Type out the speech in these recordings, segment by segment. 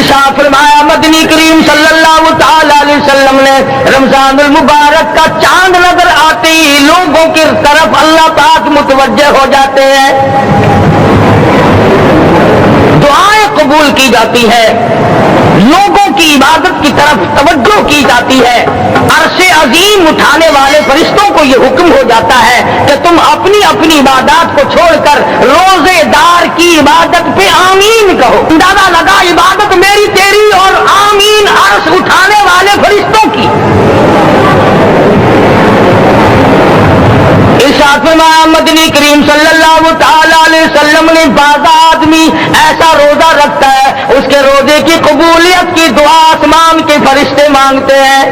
ارشاد فرمایا مدنی کریم صلی اللہ تعالی علیہ وسلم نے رمضان المبارک کا چاند نظر آتے ہی لوگوں کی طرف اللہ پاک متوجہ ہو جاتے ہیں، دعائیں قبول کی جاتی ہے، لوگوں کی عبادت کی طرف توجہ کی جاتی ہے، عرش عظیم اٹھانے والے فرشتوں کو یہ حکم ہو جاتا ہے کہ تم اپنی اپنی عبادات کو چھوڑ کر روزے دار کی عبادت پہ آمین کہو۔ اندازہ لگا عبادت میری تیری اور آمین عرش اٹھانے والے فرشتوں کی۔ ارشاد فرمایا مدنی کریم صلی اللہ تعالی علیہ وسلم نے بعض آدمی ایسا روزہ رکھتا ہے اس کے روزے کی قبولیت کی دعا آسمان کے فرشتے مانگتے ہیں۔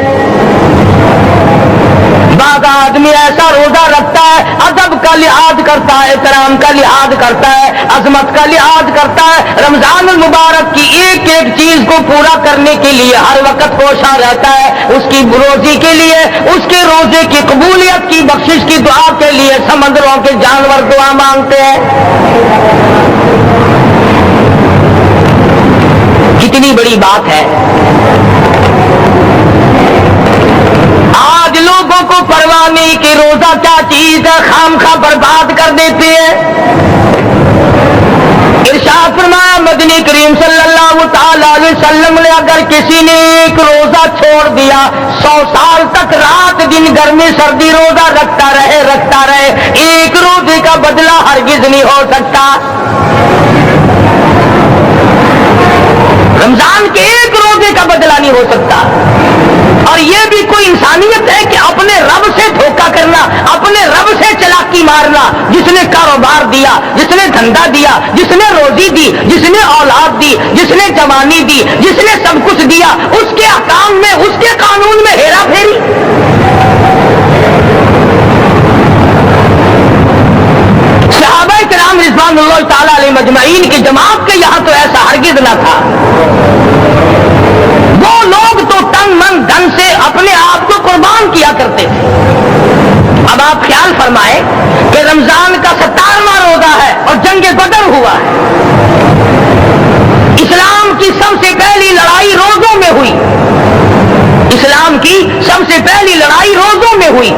بعض آدمی ایسا روزہ رکھتا ہے ادب کا لحاظ کرتا ہے، احترام کا لحاظ کرتا ہے، عظمت کا لحاظ کرتا ہے، رمضان المبارک کی ایک ایک چیز کو پورا کرنے کے لیے ہر وقت کوشاں رہتا ہے، اس کی روزی کے لیے، اس کے روزے کی قبولیت کی بخشش کی دعا کے لیے سمندروں کے جانور دعا مانگتے ہیں۔ کتنی بڑی بات ہے، آج لوگوں کو پرواہ نہیں کہ روزہ کیا چیز ہے، خام خواہ برباد کر دیتے ہیں۔ ارشاد فرمایا مدنی کریم صلی اللہ تعالی علیہ وسلم نے اگر کسی نے ایک روزہ چھوڑ دیا 100 سال تک رات دن گرمی سردی روزہ رکھتا رہے ایک روزے کا بدلہ ہرگز نہیں ہو سکتا۔ رمضان کے ایک روزے کا بدلہ نہیں ہو سکتا، اور یہ بھی کوئی انسانیت ہے کہ اپنے رب سے دھوکہ کرنا، اپنے رب سے چلاکی مارنا، جس نے کاروبار دیا، جس نے دھندا دیا، جس نے روزی دی، جس نے اولاد دی، جس نے جوانی دی، جس نے سب کچھ دیا، اس کے احکام میں، اس کے قانون میں ہیرا پھیری۔ صحابہ کرام رضوان اللہ تعالی علیہ مجمعین کی جماعت کے یہاں تو ایسا ہرگز نہ تھا۔ وہ لوگ تو تن من دھن سے اپنے آپ کو قربان کیا کرتے تھے۔ اب آپ خیال فرمائیں کہ رمضان کا 17واں روزہ ہے اور جنگ بدر ہوا ہے، اسلام کی سب سے پہلی لڑائی روزوں میں ہوئی، اسلام کی سب سے پہلی لڑائی روزوں میں ہوئی۔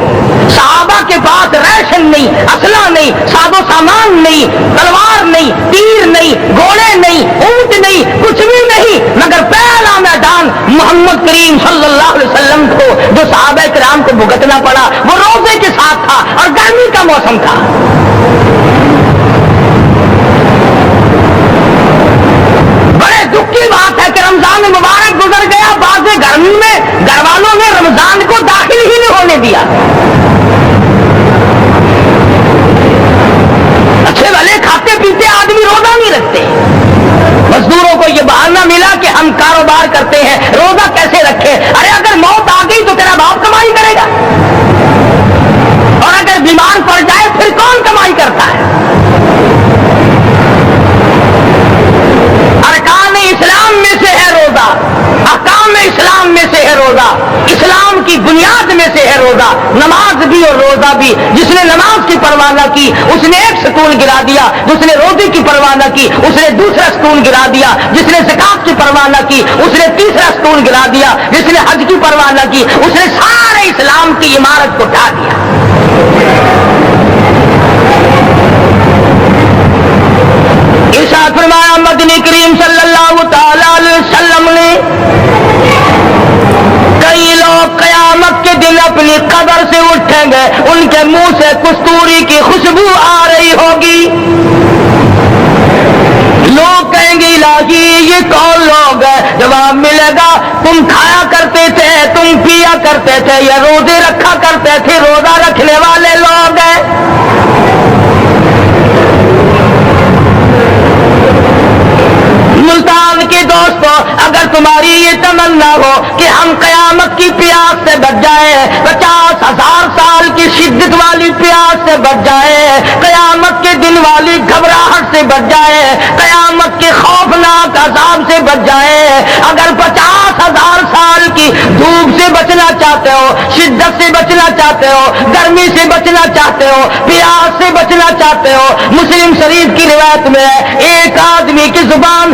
صحابہ کے پاس ریشن نہیں، اسلحہ نہیں، ساز و سامان نہیں، تلوار نہیں، تیر نہیں، گھوڑے نہیں، اونٹ نہیں، کچھ بھی نہیں، مگر پہلا میدان محمد کریم صلی اللہ علیہ وسلم کو جو صحابہ کرام کو بھگتنا پڑا وہ روزے کے ساتھ تھا اور گرمی کا موسم تھا۔ بڑے دکھ کی بات ہے کہ رمضان مبارک گزر گیا، بعض گرمی میں گھر والوں نے رمضان کو داخل ہی نہیں ہونے دیا۔ اچھے بھلے کھاتے پیتے آدمی روزہ نہیں رکھتے، مزدوروں کو یہ بہانہ ملا کہ ہم کاروبار کرتے ہیں، روزہ کیسے رکھے؟ ارے اگر موت آ گئی تو تیرا باپ کمائی کرے گا، اور اگر بیمار پڑ جائے پھر کون کمائی کرتا ہے؟ ارکان اسلام میں سے ہے روزہ، احکام اسلام میں سے ہے روزہ، اسلام کی بنیاد میں سے ہے روزہ، نماز بھی اور روزہ بھی۔ جس نے نماز کی پرواہ نہ کی اس نے ایک ستون گرا دیا، جس نے روزے کی پرواہ نہ کی اس نے دوسرا ستون گرا دیا، جس نے زکات کی پرواہ نہ کی اس نے تیسرا ستون گرا دیا، جس نے حج کی پرواہ نہ کی اس نے سارے اسلام کی عمارت کو ڈھا دیا۔ ارشاد فرمایا مدنی کریم صلی اللہ تعالی علیہ وسلم نے کئی لوگ قیامت کے دن اپنی قبر سے اٹھیں گے، ان کے منہ سے کستوری کی خوشبو آ رہی ہوگی، لوگ کہیں گے الہی یہ کون لوگ ہے؟ جواب ملے گا تم کھایا کرتے تھے، تم پیا کرتے تھے، یا روزے رکھا کرتے تھے، روزہ رکھنے والے لوگ ہیں۔ ملتان کے دوستوں اگر تمہاری یہ تمنا ہو کہ ہم قیامت کی پیاس سے بچ جائیں، 50,000 سال کی شدت والی پیاس سے بچ جائیں، قیامت کے دن والی گھبراہٹ سے بچ جائیں، قیامت کے خوفناک عذاب سے بچ جائیں، اگر 50,000 سال کی دھوپ سے بچنا چاہتے ہو، شدت سے بچنا چاہتے ہو، گرمی سے بچنا چاہتے ہو، پیاس سے بچنا چاہتے ہو، مسلم شریف کی روایت میں ہے ایک آدمی کی زبان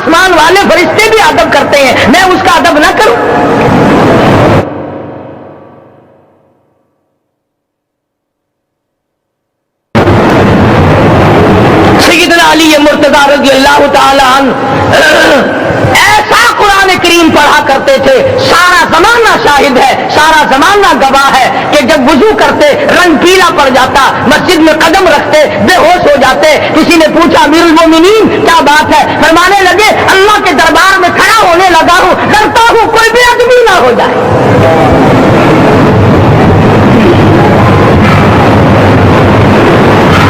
آسمان والے فرشتے بھی ادب کرتے ہیں، میں اس کا ادب نہ کروں؟ سیدنا علی مرتضیٰ رضی اللہ تعالی عنہ ایسا قرآن کریم پڑھا کرتے تھے، سارا زمانہ شاہد ہے، سارا زمانہ گواہ ہے کہ جب وضو کرتے رنگ پیلا پڑ جاتا، مسجد میں قدم رکھتے بے ہوش ہو جاتے۔ کسی نے پوچھا امیر المومنین کیا بات ہے؟ فرمانے لگے اللہ کے دربار میں کھڑا ہونے لگا ہوں، ڈرتا ہوں کوئی بے ادبی نہ ہو جائے۔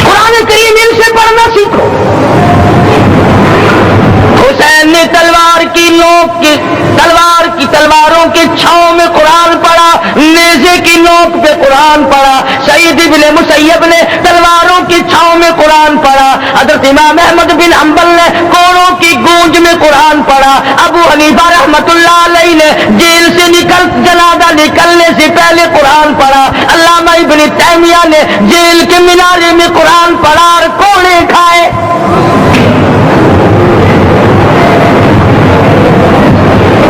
قرآن کریم ان سے پڑھنا سیکھو۔ حسین نے تلوار کی نوک کی تلواروں کی چھاؤں میں قرآن پڑھا، نیزے کی نوک پہ قرآن پڑھا۔ سعید ابن مسیب نے تلواروں کی چھاؤں میں قرآن پڑھا۔ حضرت امام احمد بن حنبل نے کوڑوں کی گونج میں قرآن پڑھا۔ ابو حنیفہ رحمت اللہ علیہ نے جیل سے جنازہ نکلنے سے پہلے قرآن پڑھا۔ علامہ ابن تیمیہ نے جیل کے مینارے میں قرآن پڑھا اور کوڑے کھائے۔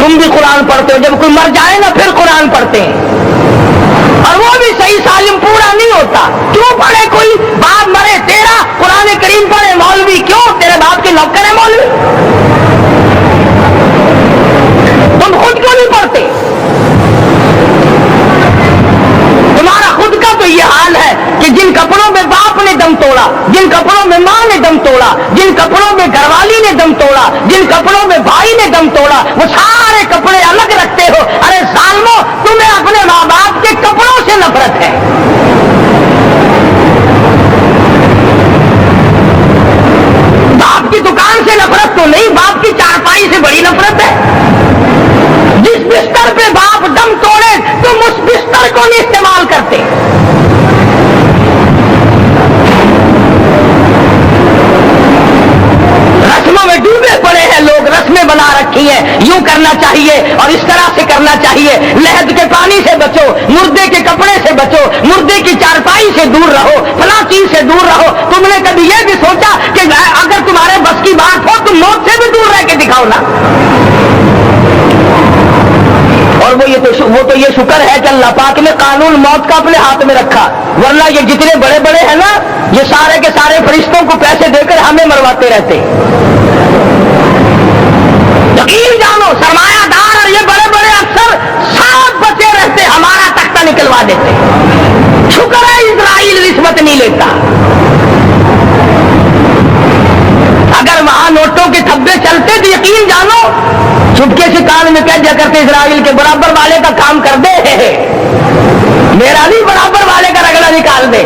تم بھی قرآن پڑھتے ہو، جب کوئی مر جائے نا پھر قرآن پڑھتے ہیں، اور وہ بھی صحیح سالم پورا نہیں ہوتا۔ کیوں پڑھے؟ کوئی باپ مرے تیرا قرآن کریم پڑھے مولوی، کیوں؟ تیرے باپ کے نوکر ہے مولوی؟ تم خود کیوں نہیں پڑھتے؟ تمہارا خود کا تو یہ حال ہے کہ جن کپڑوں میں باپ نے دم توڑا، جن کپڑوں میں ماں نے دم توڑا، جن کپڑوں میں گھر والی نے دم توڑا، جن کپڑوں میں بھائی نے دم توڑا، وہ سارے کپڑے الگ رکھتے ہو۔ ارے ظالمو، تمہیں اپنے ماں باپ کے کپڑوں سے نفرت ہے۔ باپ کی دکان سے نفرت تو نہیں، باپ کی چارپائی سے بڑی نفرت ہے۔ جس بستر پہ باپ دم توڑے تم اس بستر کو نہیں استعمال کرتے۔ رسموں میں ڈوبے پڑے ہیں لوگ، رسمیں بنا رکھی ہیں، یوں کرنا چاہیے اور اس طرح سے کرنا چاہیے۔ لہد کے پانی سے بچو، مردے کے کپڑے سے بچو، مردے کی چارپائی سے دور رہو، فلاں چیز سے دور رہو۔ تم نے کبھی یہ بھی سوچا کہ اگر تمہارے بس کی بات ہو تم موت سے بھی دور رہ کے دکھاؤ نا؟ اور وہ تو یہ شکر ہے کہ اللہ پاک نے قانون موت کا اپنے ہاتھ میں رکھا، ورنہ یہ جتنے بڑے بڑے ہیں نا، یہ سارے کے سارے فرشتوں کو پیسے دے کر ہمیں مرواتے رہتے۔ یقین جانو سرمایہ دار اور یہ بڑے بڑے افسر سب بچے رہتے، ہمارا تختہ نکلوا دیتے۔ شکر ہے اسرائیل رشوت نہیں لیتا۔ اگر وہاں نوٹوں کے تھبے چلتے تو یقین جانو چپکے سے کان میں کہہ دیا کرتے اسرائیل کے برابر والے کا کام کر دے، میرا نہیں برابر والے کا رگڑا نکال دے۔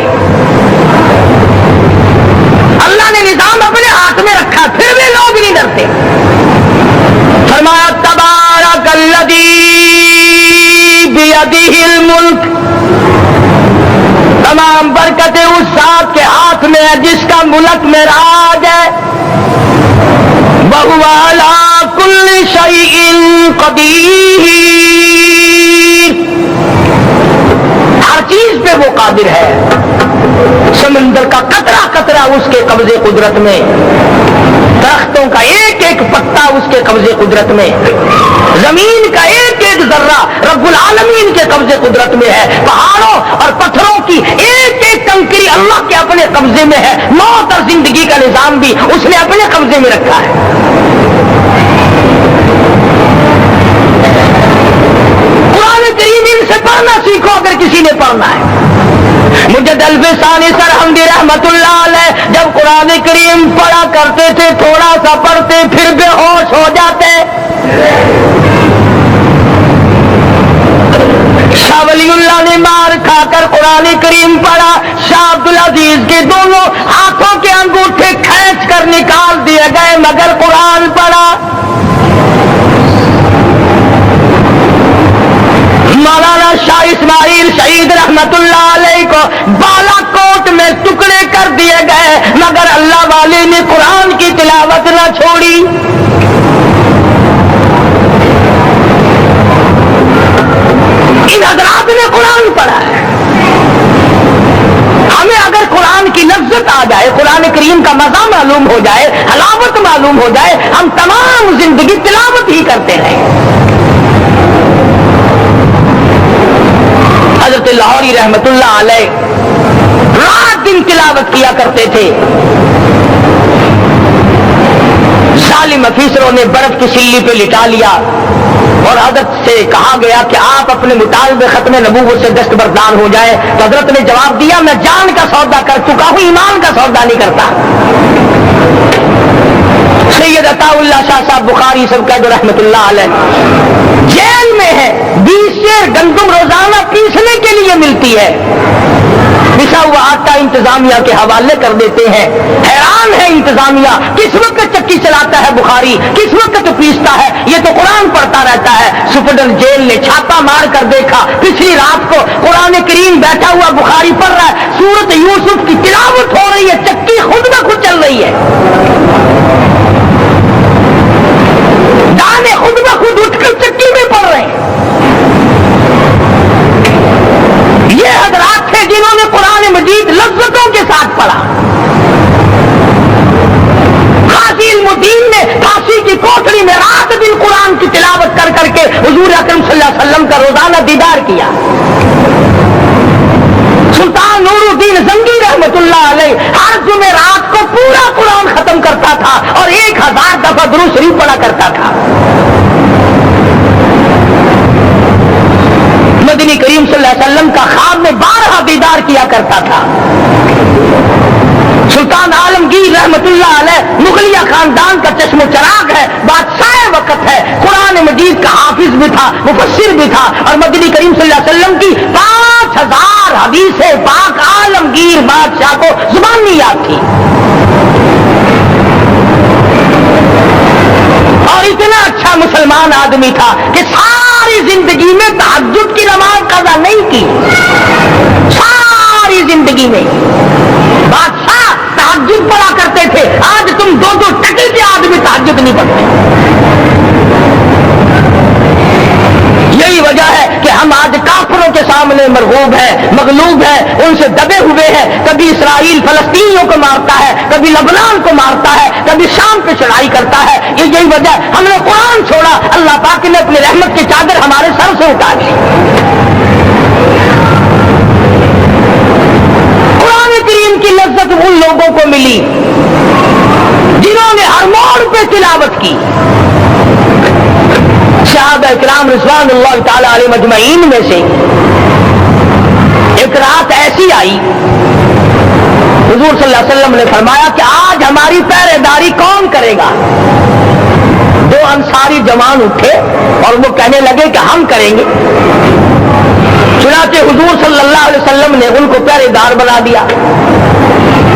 اللہ نے نظام اپنے ہاتھ میں رکھا پھر بھی لوگ نہیں ڈرتے۔ فرمایا تبارک الذی بیدہ الملک، تمام برکتیں اس ذات کے ہاتھ میں ہے جس کا ملک میں راج ہے۔ وَهُوَ عَلَىٰ كُلِّ شَيْءٍ قَدِيرٌ، ہر چیز پہ وہ قادر ہے۔ سمندر کا قطرہ قطرہ اس کے قبضے قدرت میں، درختوں کا ایک ایک پتا اس کے قبضے قدرت میں، زمین کا ایک ایک ذرہ رب العالمین کے قبضے قدرت میں ہے، پہاڑوں اور پتھروں کی ایک ایک کنکری اللہ کے اپنے قبضے میں ہے، موت اور زندگی کا نظام بھی اس نے اپنے قبضے میں رکھا ہے۔ قرآن کریم ان سے پڑھنا سیکھو اگر کسی نے پڑھنا ہے۔ مجد الفسانی سرحمدی رحمت اللہ علیہ جب قرآن کریم پڑھا کرتے تھے تھوڑا سا پڑھتے پھر بے ہوش ہو جاتے۔ شاہ ولی اللہ نے مار کھا کر قرآن کریم پڑھا، شاہ عبدالعزیز کے دونوں ہاتھوں کے انگوٹھے کھینچ کر نکال دیے گئے مگر قرآن پڑھا۔ مولانا شاہ اسماعیل شہید رحمت اللہ علیہ کو بالا کوٹ میں ٹکڑے کر دیے گئے مگر اللہ والے نے قرآن کی تلاوت نہ چھوڑی۔ ان حضرات نے قرآن پڑھا ہے، ہمیں اگر قرآن کی لفظ لذت آ جائے, قرآن کریم کا مزہ معلوم ہو جائے, حلاوت معلوم ہو جائے, ہم تمام زندگی تلاوت ہی کرتے ہیں. حضرت لاہوری رحمت اللہ علیہ رات دن تلاوت کیا کرتے تھے. ظالم افیسروں نے برف کی سلی پہ لٹا لیا اور حضرت سے کہا گیا کہ آپ اپنے مطالبے ختم نبوت سے دستبردار ہو جائیں. تو حضرت نے جواب دیا, میں جان کا سودا کر چکا ہوں, ایمان کا سودا نہیں کرتا. سید عطا اللہ شاہ صاحب بخاری سب کا جو رحمت اللہ علیہ جیل میں ہے, 20 سیر گندم روزانہ پیسنے کے لیے ملتی ہے, پسا ہوا آٹا انتظامیہ کے حوالے کر دیتے ہیں. حیران ہے انتظامیہ, کس وقت چکی چلاتا ہے بخاری, کس وقت پیستا ہے, یہ تو قرآن پڑھتا رہتا ہے. سپرڈن جیل نے چھاپا مار کر دیکھا, پچھلی رات کو قرآن کریم بیٹھا ہوا بخاری پڑھ رہا ہے, سورت یوسف کی تلاوت ہو رہی ہے, چکی خود بخود چل رہی ہے, دانے خود بخود اٹھ کر چکی میں پڑھ رہے ہیں. یہ حضرات تھے جنہوں نے قرآن مجید لذتوں کے ساتھ پڑھا. قاضی المدین نے کاشی کی کوٹڑی میں رات دن قرآن کی تلاوت کر کر کے حضور اکرم صلی اللہ علیہ وسلم کا روزانہ دیدار کیا. سلطان نور الدین زنگی رحمت اللہ علیہ ہر جمعرات کو پورا قرآن ختم کرتا تھا اور 1000 دفعہ درود شریف پڑھا کرتا تھا. مدنی کریم صلی اللہ علیہ وسلم کا خواب میں 12 دیدار کیا کرتا تھا. سلطان عالمگیر رحمت اللہ علیہ مغلیہ خاندان کا چشم و چراغ ہے, بادشاہ وقت ہے, قرآن مجید کا حافظ بھی تھا, مفسر بھی تھا, اور مدنی کریم صلی اللہ علیہ وسلم کی 5000 حدیث پاک عالمگیر بادشاہ کو زبانی یاد تھی. اور اتنا اچھا مسلمان آدمی تھا کہ ساری زندگی میں تہجد کی نماز قضا نہیں کی. ساری زندگی میں بادشاہ تہجد پڑھا کرتے تھے, آج تم 2 ٹکے کے آدمی تہجد نہیں پڑھتے. یہی وجہ ہے کہ ہم آج کافروں کے سامنے مرغوب ہیں, مغلوب ہیں, ان سے دبے ہوئے ہیں. کبھی اسرائیل فلسطینیوں کو مارتا ہے, کبھی لبنان کو مارتا ہے, کبھی شام پہ چڑھائی کرتا ہے. یہی وجہ ہے ہم نے قرآن چھوڑا, اللہ پاک نے اپنی رحمت کی چادر ہمارے سر سے اٹھا دی. قرآن کریم کی لذت ان لوگوں کو ملی جنہوں نے ہر موڑ پہ تلاوت کی. صحابہ کرام رضوان اللہ تعالی علیہ مجمعین میں سے ایک رات ایسی آئی, حضور صلی اللہ علیہ وسلم نے فرمایا کہ آج ہماری پہرے داری کون کرے گا. 2 انصاری جوان اٹھے اور وہ کہنے لگے کہ ہم کریں گے. چنانچہ حضور صلی اللہ علیہ وسلم نے ان کو پہرے دار بنا دیا.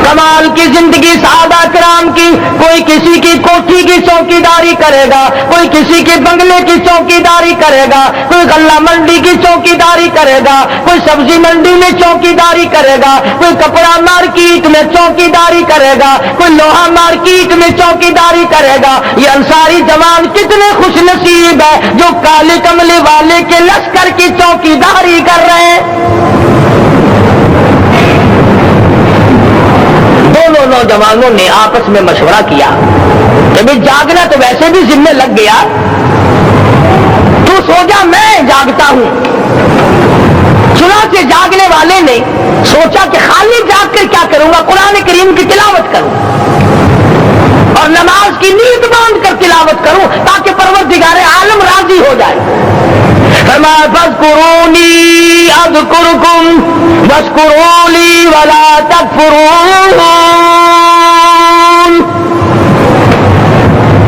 کمال کی زندگی صحابہ کرام کی, کوئی کسی کی کوٹھی کی چوکی داری کرے گا, کوئی کسی کے بنگلے کی چوکی داری کرے گا, کوئی غلہ منڈی کی چوکی داری کرے گا, کوئی سبزی منڈی میں چوکی داری کرے گا, کوئی کپڑا مارکیٹ میں چوکی داری کرے گا, کوئی لوہا مارکیٹ میں چوکی داری کرے گا. یہ انصاری جوان کتنے خوش نصیب ہے جو کالے کملے والے کے لشکر کی چوکی داری کر رہے ہیں. دونوں نوجوانوں نے آپس میں مشورہ کیا کہ بھئی جاگنا تو ویسے بھی ذمہ لگ گیا, تو سو جا, میں جاگتا ہوں. چنانچہ جاگنے والے نے سوچا کہ خالی جاگ کر کیا کروں گا, قرآن کریم کی تلاوت کروں اور نماز کی نیت باندھ کر تلاوت کروں تاکہ پروردگار عالم راضی ہو جائے. فرمایا فاذکرونی اذکرکم واشکروا لی ولا تکفرون.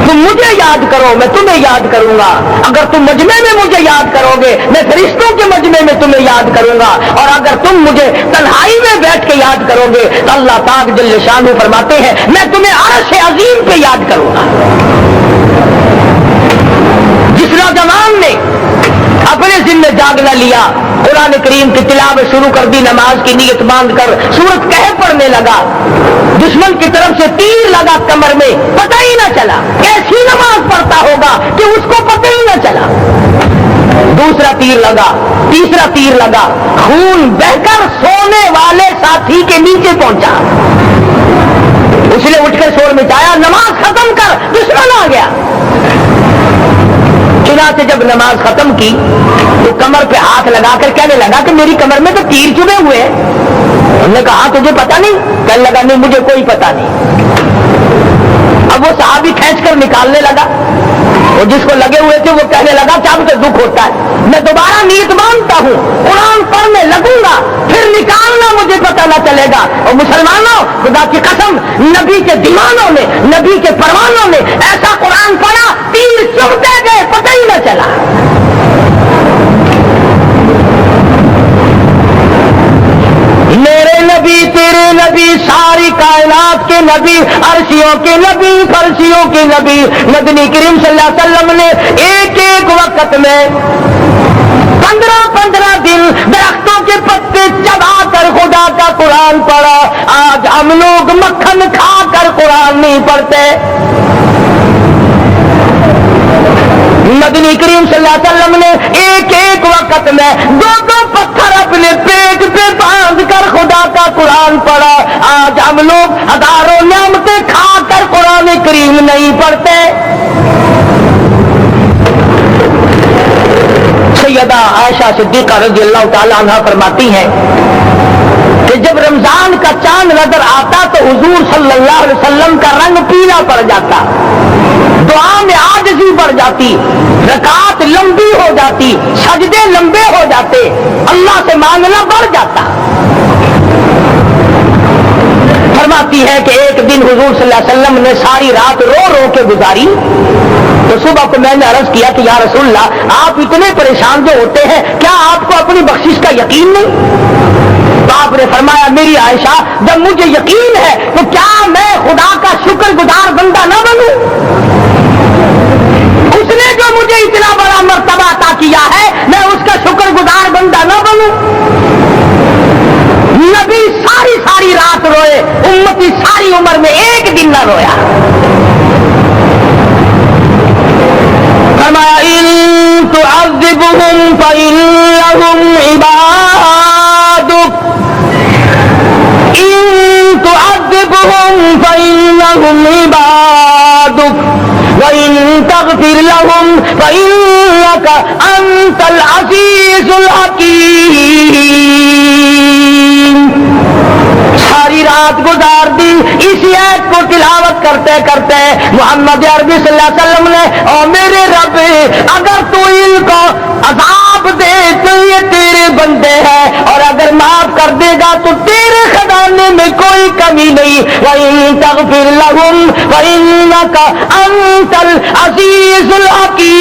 تم مجھے یاد کرو, میں تمہیں یاد کروں گا. اگر تم مجمع میں مجھے یاد کرو گے, میں فرشتوں کے مجمع میں تمہیں یاد کروں گا. اور اگر تم مجھے تنہائی میں بیٹھ کے یاد کرو گے تو اللہ پاک جل شانہ فرماتے ہیں میں تمہیں عرش عظیم پہ یاد کروں گا. جس نوجوان نے اپنے ذمہ جاگنا لیا, قرآن کریم کی تلاوت شروع کر دی, نماز کی نیت باندھ کر سورت کہف پڑھنے لگا. دشمن کی طرف سے تیر لگا کمر میں, پتہ ہی نہ چلا. کیسی نماز پڑھتا ہوگا کہ اس کو پتہ ہی نہ چلا. دوسرا تیر لگا، تیسرا تیر لگا، خون بہ کر سونے والے ساتھی کے نیچے پہنچا۔ اس نے اٹھ کر شور مچایا، نماز ختم کر، دشمن آ گیا۔ چنانچہ جب نماز ختم کی تو کمر پہ ہاتھ لگا کر کہنے لگا کہ میری کمر میں تو تیر چبھے ہوئے ہیں۔ انہوں نے کہا تجھے پتا نہیں؟ کہنے لگا نہیں مجھے کوئی پتا نہیں۔ اب وہ صحابی کھینچ کر نکالنے لگا، اور جس کو لگے ہوئے تھے وہ کہنے لگا کہ اب تو دکھ ہوتا ہے، میں دوبارہ نیت باندھتا ہوں، قرآن پڑھنے لگوں گا، پھر نکالنا مجھے پتہ نہ چلے گا۔ اور مسلمانوں خدا کی قسم، نبی کے دیوانوں نے، نبی کے پروانوں نے ایسا قرآن پڑھا، تیر چبھتے گئے، پتہ ہی نہ چلا۔ میرے نبی، تیرے نبی، ساری کائنات کے نبی، عرشیوں کے نبی، فرشیوں کے نبی، مدنی کریم صلی اللہ علیہ وسلم نے ایک ایک وقت میں 15 دن درختوں کے پتے چبا کر خدا کا قرآن پڑھا۔ آج ہم لوگ مکھن کھا کر قرآن نہیں پڑھتے۔ مدنی کریم صلی اللہ علیہ وسلم نے ایک ایک وقت میں 2 پتھر اپنے پیٹ پہ باندھ کر خدا کا قرآن پڑھا۔ آج ہم لوگ ہزاروں نعمتیں کھا کر قرآن کریم نہیں پڑھتے۔ سیدہ عائشہ صدیقہ رضی اللہ تعالی عنہا فرماتی ہیں کہ جب رمضان کا چاند نظر آتا تو حضور صلی اللہ علیہ وسلم کا رنگ پیلا پڑ جاتا، دعا میں عاجزی بڑھ جاتی، رکعت لمبی ہو جاتی، سجدے لمبے ہو جاتے، اللہ سے مانگنا بڑھ جاتا۔ فرماتی ہے کہ ایک دن حضور صلی اللہ علیہ وسلم نے ساری رات رو رو کے گزاری، تو صبح کو میں نے عرض کیا کہ یا رسول اللہ آپ اتنے پریشان جو ہوتے ہیں، کیا آپ کو اپنی بخشش کا یقین نہیں؟ تو آپ نے فرمایا میری عائشہ جب مجھے یقین ہے تو کیا میں خدا کا شکر گزار بندہ نہ بنوں؟ اس نے جو مجھے اتنا بڑا مرتبہ عطا کیا ہے میں اس کا شکر گزار بندہ نہ بنوں؟ نبی ساری رات روئے، امتی ساری عمر میں ایک دن نہ رویا۔ فرمایا ان تعذبهم فإنهم عبادك، ان تعذبهم فإنهم عبادك وإن تغفر لهم فإنك أنت العزيز الحكيم۔ ساری رات گزار دی اسی آیت کو تلاوت کرتے کرتے محمد عربی صلی اللہ علیہ وسلم نے او میرے رب اگر تو ان کو عذاب دے تو یہ تیرے بندے ہیں، اور اگر معاف کر دے گا تو تیرے خزانے میں کوئی کمی نہیں۔ وَإِن تَغْفِرْ لَهُمْ فَإِنَّكَ أَنْتَ الْعَزِيزُ الْحَكِيمُ۔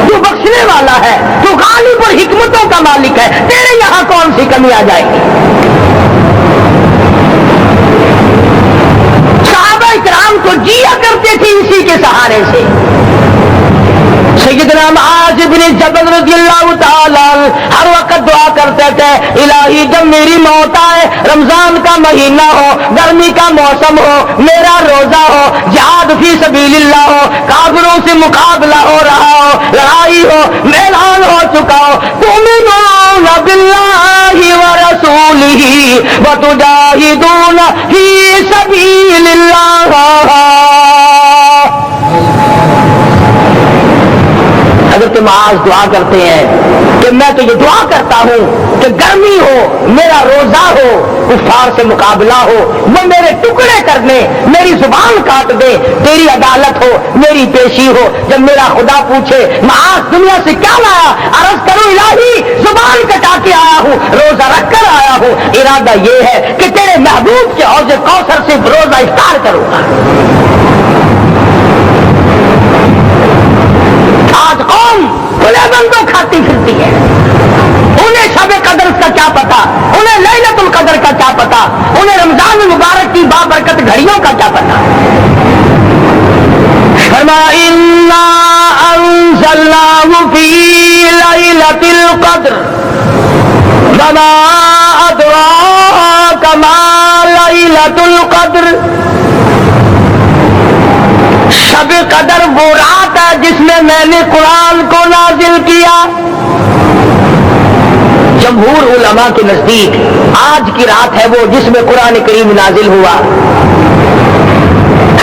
تو بخشنے والا ہے، تو غالب اور حکمتوں کا مالک ہے، تیرے یہاں کون سی کمی آ جائے گی؟ صحابہ کرام تو جیا کرتے تھے اسی کے سہارے سے۔ سیدنا معاذ بن جبل رضی اللہ تعالیٰ ہر وقت دعا کرتے تھے الہی جب میری موت آئے، رمضان کا مہینہ ہو، گرمی کا موسم ہو، میرا روزہ ہو، جہاد فی سبیل اللہ ہو، کافروں سے مقابلہ ہو رہا ہو، لڑائی ہو، میدان ہو چکا ہو، تؤمنون باللہ ورسولہ وتجاہدون فی سبیل اللہ۔ حضرت معاذ دعا کرتے ہیں کہ میں تو یہ دعا کرتا ہوں کہ گرمی ہو، میرا روزہ ہو، کفار سے مقابلہ ہو، وہ میرے ٹکڑے کر دیں، میری زبان کاٹ دے، تیری عدالت ہو، میری پیشی ہو۔ جب میرا خدا پوچھے معاذ دنیا سے کیا لایا، عرض کروں الہی زبان کٹا کے آیا ہوں، روزہ رکھ کر آیا ہوں، ارادہ یہ ہے کہ تیرے محبوب کے حوض کوثر سے روزہ افطار کروں گا۔ آج قوم کھلے بندوں کھاتی پھرتی ہے، انہیں شب قدر کا کیا پتا، انہیں لیلۃ القدر کا کیا پتا، انہیں رمضان مبارک کی بابرکت گھڑیوں کا کیا پتا۔ فرمایا انا انزلناه فی لیلۃ القدر وما ادراک ما لیلۃ القدر۔ شب قدر وہ رات ہے جس میں میں نے قرآن کو نازل کیا. جمہور علماء کے نزدیک آج کی رات ہے وہ جس میں قرآن کریم نازل ہوا.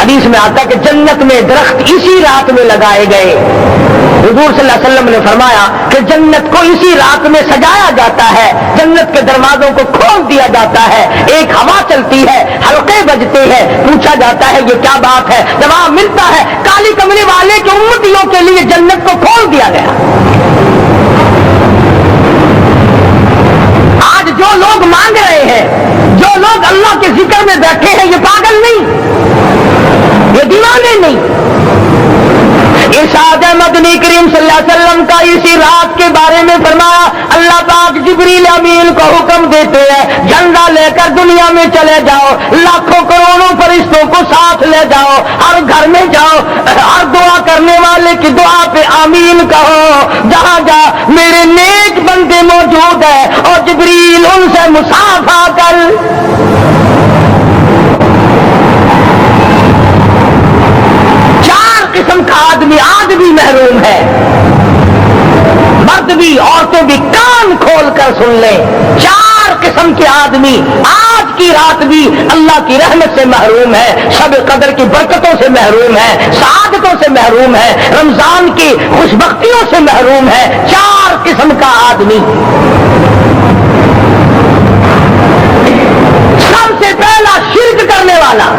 حدیث میں آتا کہ جنت میں درخت اسی رات میں لگائے گئے. حضور صلی اللہ علیہ وسلم نے فرمایا کہ جنت کو اسی رات میں سجایا جاتا ہے, جنت کے دروازوں کو کھول دیا جاتا ہے, ایک ہوا چلتی ہے, حلقے بجتے ہیں, پوچھا جاتا ہے یہ کیا بات ہے, جواب ملتا ہے کالی کملی والے کے امتیوں کے لیے جنت کو کھول دیا گیا. آج جو لوگ مانگ رہے ہیں, جو لوگ اللہ کے ذکر میں بیٹھے ہیں, یہ پاگل نہیں, یہ دیوانے نہیں. ارشاد مدنی کریم صلی اللہ علیہ وسلم کا اسی رات کے بارے میں فرمایا, اللہ پاک جبریل امین کو حکم دیتے ہیں جھنڈا لے کر دنیا میں چلے جاؤ, لاکھوں کروڑوں فرشتوں کو ساتھ لے جاؤ, ہر گھر میں جاؤ, ہر دعا کرنے والے کی دعا پہ آمین کہو, جہاں جا میرے نیک بندے موجود ہیں اور جبریل ان سے مصافحہ کر. قسم کا آدمی آج بھی محروم ہے, مرد بھی عورتوں بھی کان کھول کر سن لیں. 4 قسم کے آدمی آج کی رات بھی اللہ کی رحمت سے محروم ہے, شب قدر کی برکتوں سے محروم ہے, سعادتوں سے محروم ہے, رمضان کی خوشبختیوں سے محروم ہے. 4 قسم کا آدمی. سب سے پہلا شرک کرنے والا,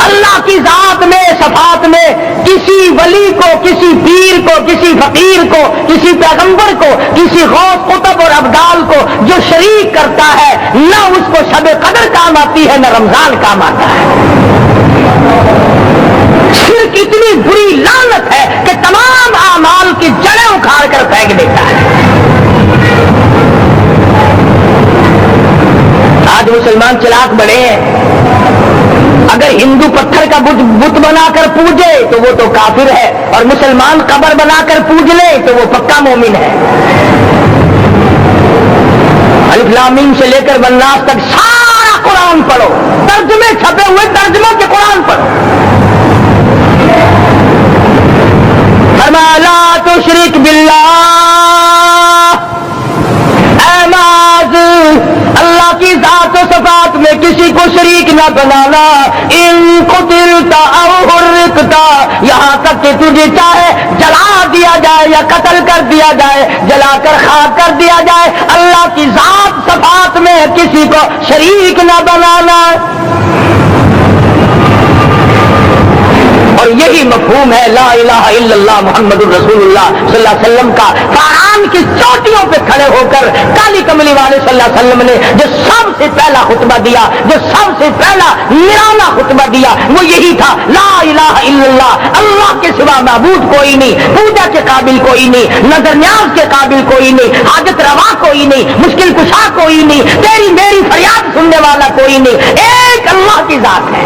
اللہ کی ذات میں صفات میں کسی ولی کو, کسی پیر کو, کسی فقیر کو, کسی پیغمبر کو, کسی غوث قطب اور ابدال کو جو شریک کرتا ہے, نہ اس کو شب قدر کام آتی ہے, نہ رمضان کام آتا ہے. شرک اتنی بری لعنت ہے کہ تمام اعمال کی جڑیں اکھاڑ کر پھینک دیتا ہے. آج مسلمان چلاک بڑے ہیں, اگر ہندو پتھر کا بت بنا کر پوجے تو وہ تو کافر ہے, اور مسلمان قبر بنا کر پوج لے تو وہ پکا مومن ہے. الف لام میم سے لے کر والناس تک سارا قرآن پڑھو, ترجمے چھپے ہوئے ترجموں کے قرآن پڑھو. فرمایا لا تشرک باللہ, اے معاذ اللہ کی ذات و صفات میں کسی کو شریک نہ بنانا. ان قتلت او حرقت, یہاں تک کہ تجھے چاہے جلا دیا جائے یا قتل کر دیا جائے, جلا کر خاک کر دیا جائے, اللہ کی ذات صفات میں کسی کو شریک نہ بنانا. اور یہی مفہوم ہے لا الہ الا اللہ محمد الرسول اللہ صلی اللہ علیہ وسلم کا. قرآن کی چوٹیوں پہ کھڑے ہو کر کالی کملی والے صلی اللہ علیہ وسلم نے جو سب سے پہلا خطبہ دیا, جو سب سے پہلا نرالا خطبہ دیا, وہ یہی تھا لا الہ الا اللہ, اللہ کے سوا معبود کوئی نہیں, پوجا کے قابل کوئی نہیں, نظر نیاز کے قابل کوئی نہیں, حاجت روا کوئی نہیں, مشکل کشا کوئی نہیں, تیری میری فریاد سننے والا کوئی نہیں, ایک اللہ کی ذات ہے.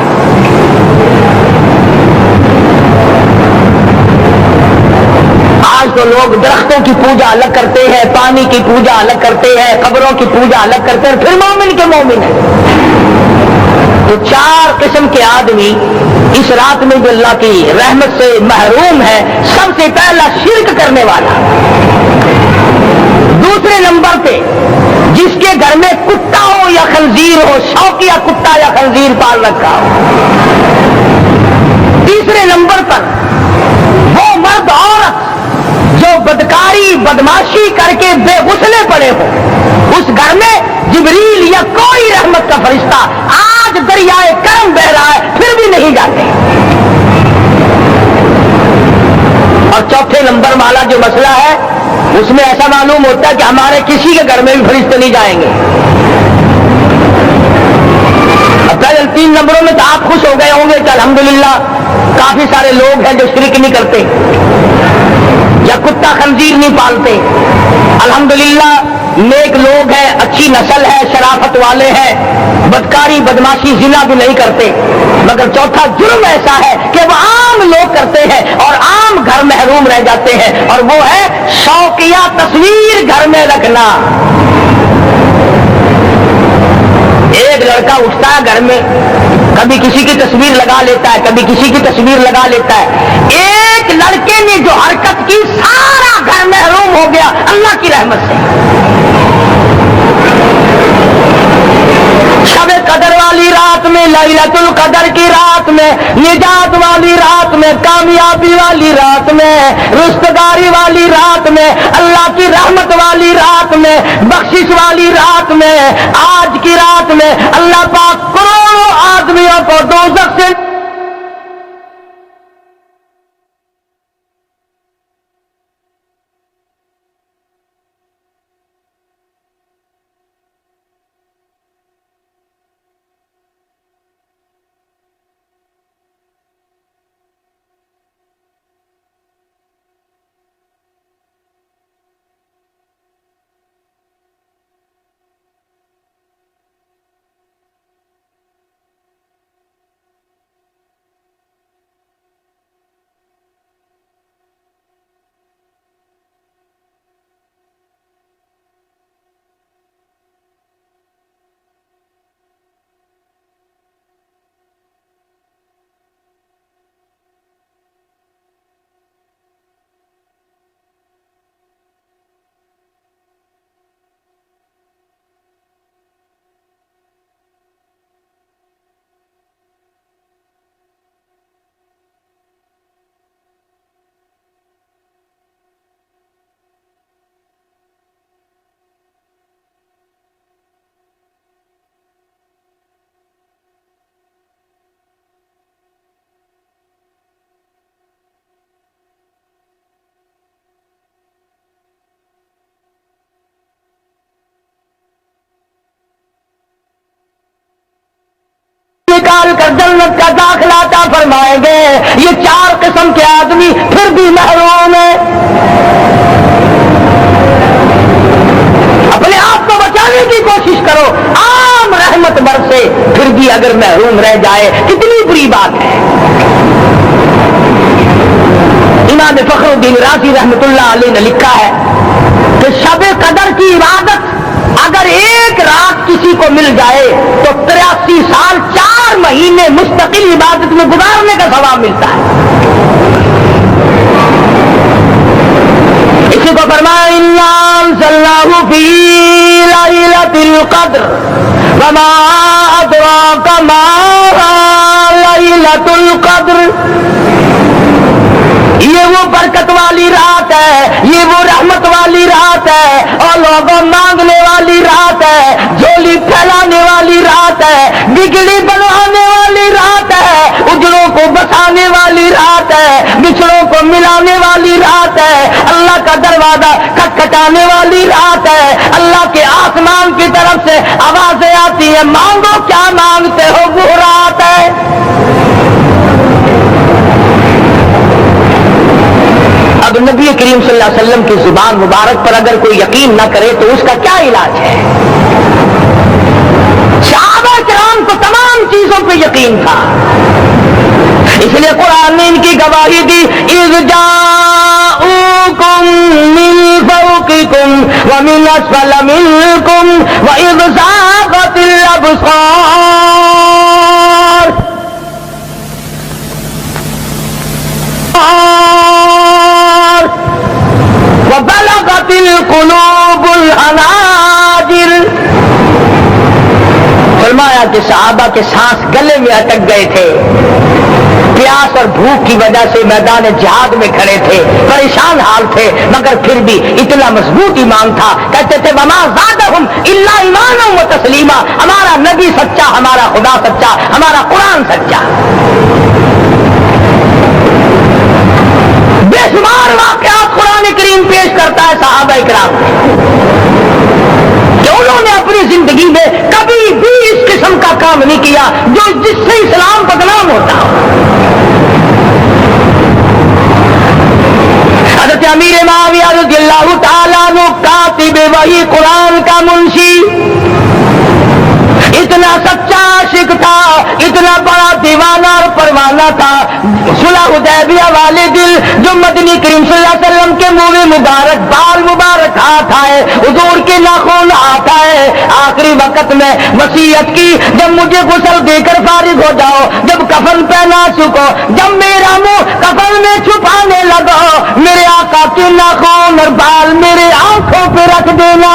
آج تو لوگ درختوں کی پوجا الگ کرتے ہیں, پانی کی پوجا الگ کرتے ہیں, قبروں کی پوجا الگ کرتے ہیں, پھر مومن کے مومن ہیں. تو 4 قسم کے آدمی اس رات میں جو اللہ کی رحمت سے محروم ہے. سب سے پہلا شرک کرنے والا. دوسرے نمبر پہ جس کے گھر میں کتا ہو یا خنزیر ہو, شوقیہ کتا یا خنزیر پال رکھا ہو. تیسرے نمبر پر وہ مرد عورت جو بدکاری بدماشی کر کے بے غسلے پڑے ہو, اس گھر میں جبریل یا کوئی رحمت کا فرشتہ آج دریائے کرم بہ رہا ہے پھر بھی نہیں جاتے. اور چوتھے نمبر والا جو مسئلہ ہے اس میں ایسا معلوم ہوتا ہے کہ ہمارے کسی کے گھر میں بھی فرشتے نہیں جائیں گے. اب پہلے 3 نمبروں میں تو آپ خوش ہو گئے ہوں گے کہ الحمدللہ کافی سارے لوگ ہیں جو شرک نہیں کرتے یا کتا خنزیر نہیں پالتے. الحمدللہ نیک لوگ ہیں, اچھی نسل ہے, شرافت والے ہیں, بدکاری بدماشی زنا بھی نہیں کرتے. مگر چوتھا جرم ایسا ہے کہ وہ عام لوگ کرتے ہیں اور عام گھر محروم رہ جاتے ہیں, اور وہ ہے شوقیہ تصویر گھر میں رکھنا. ایک لڑکا اٹھتا ہے گھر میں، کبھی کسی کی تصویر لگا لیتا ہے، کبھی کسی کی تصویر لگا لیتا ہے، ایک لڑکے نے جو حرکت کی سارا گھر محروم ہو گیا اللہ کی رحمت سے۔ شب قدر والی رات میں، لیلۃ القدر کی رات میں، نجات والی رات میں، کامیابی والی رات میں، رستگاری والی رات میں، اللہ کی رحمت والی رات میں، بخشش والی رات میں، آج کی رات میں اللہ پاک کروڑوں آدمیوں کو دوزخ سے نکال کر جنت کا داخلہ عطا فرمائیں گے۔ یہ چار قسم کے آدمی پھر بھی محروم ہیں۔ اپنے آپ کو بچانے کی کوشش کرو، عام رحمت برسے پھر بھی اگر محروم رہ جائے کتنی بری بات ہے۔ امام فخر الدین رازی رحمت اللہ علیہ نے لکھا ہے کہ شب قدر کی عبادت اگر ایک رات کسی کو مل جائے تو 83 سال 4 مہینے مستقل عبادت میں گزارنے کا ثواب ملتا ہے۔ اسی کو فرمایا اِنَّا أَنزَلْنَاهُ فِي لَيْلَةِ الْقَدْرِ وَمَا أَدْرَاكَ مَا لَيْلَةُ الْقَدْرِ۔ یہ وہ برکت والی رات ہے، یہ وہ رحمت والی رات ہے، اور لوگوں مانگنے والی رات ہے، جھولی پھیلانے والی رات ہے، بگڑی بنوانے والی رات ہے، اجڑوں کو بسانے والی رات ہے، بچھڑوں کو ملانے والی رات ہے، اللہ کا دروازہ کھٹکھٹانے والی رات ہے، اللہ کے آسمان کی طرف سے آوازیں آتی ہیں مانگو کیا مانگتے ہو، وہ رات ہے۔ اب نبی کریم صلی اللہ علیہ وسلم کی زبان مبارک پر اگر کوئی یقین نہ کرے تو اس کا کیا علاج ہے؟ صحابہ کرام کو تمام چیزوں پہ یقین تھا، اس لیے قرآن نے ان کی گواہی دی اِذْ جَاءُوكُم مِّن فَوْقِكُمْ وَمِنْ أَسْفَلَ مِنكُمْ وَإِذْ زَاغَتِ الْأَبْصَارُ وَبَلَغَتِ الْقُلُوبُ الْحَنَاجِرَ۔ فرمایا کہ صحابہ کے سانس گلے میں اٹک گئے تھے، پیاس اور بھوک کی وجہ سے میدان جہاد میں کھڑے تھے، پریشان حال تھے، مگر پھر بھی اتنا مضبوط ایمان تھا، کہتے تھے وَمَا زَادَهُمْ إِلَّا إِيمَانًا وَتَسْلِيمًا، ہمارا نبی سچا، ہمارا خدا سچا، ہمارا قرآن سچا۔ بے شمار واقعات قرآن کریم پیش کرتا ہے صحابہ کرام کہ انہوں نے اپنی زندگی میں کبھی بھی اس قسم کا کام نہیں کیا جس سے اسلام بدنام ہوتا ہو۔ حضرت امیر معاویہ رضی اللہ تعالیٰ عنہ کاتب وحی قرآن کا منشی اتنا سچا عاشق تھا، اتنا بڑا دیوانہ اور پروانہ تھا، صلح حدیبیہ والے دل جو مدنی کریم صلی اللہ علیہ وسلم کے منہ مبارک بال مبارک ہاتھ آئے, حضور کے ناخن ہاتھ آئے, آخری وقت میں وصیت کی جب مجھے غسل دے کر فارغ ہو جاؤ, جب کفن پہنا چکو, جب میرا منہ کفن میں چھپانے لگو, میرے آقا کے ناخن اور بال میرے آنکھوں پہ رکھ دینا.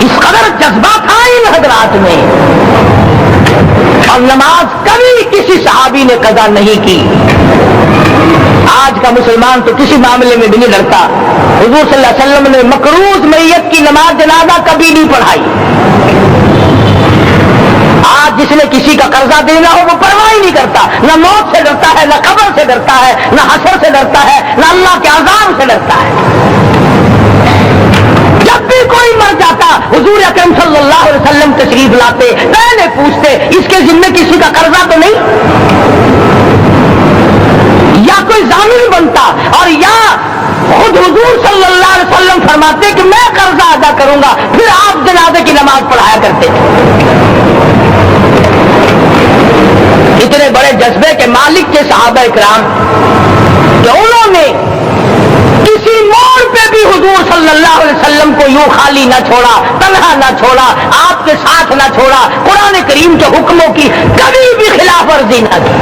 اس قدر جذبہ تھا ان حضرات میں, اور نماز کبھی کسی صحابی نے قضا نہیں کی. آج کا مسلمان تو کسی معاملے میں بھی نہیں ڈرتا. حضور صلی اللہ علیہ وسلم نے مقروض میت کی نماز جنازہ کبھی نہیں پڑھائی. آج جس نے کسی کا قرضہ دینا ہو وہ پرواہ ہی نہیں کرتا, نہ موت سے ڈرتا ہے, نہ قبر سے ڈرتا ہے, نہ حشر سے ڈرتا ہے, نہ اللہ کے عذاب سے ڈرتا ہے. جب بھی کوئی مر جاتا حضور اکرم صلی اللہ علیہ وسلم تشریف لاتے, پہلے پوچھتے اس کے ذمے کسی کا قرضہ تو نہیں, یا کوئی ضامن بنتا, اور یا خود حضور صلی اللہ علیہ وسلم فرماتے کہ میں قرضہ ادا کروں گا, پھر آپ جنازے کی نماز پڑھایا کرتے تھے. اتنے بڑے جذبے کے مالک کے صحابہ اکرام کہ انہوں نے کسی موڑ پہ بھی حضور صلی اللہ علیہ وسلم کو یوں خالی نہ چھوڑا, تنہا نہ چھوڑا, آپ کے ساتھ نہ چھوڑا, قرآن کریم کے حکموں کی کبھی بھی خلاف ورزی نہ کی.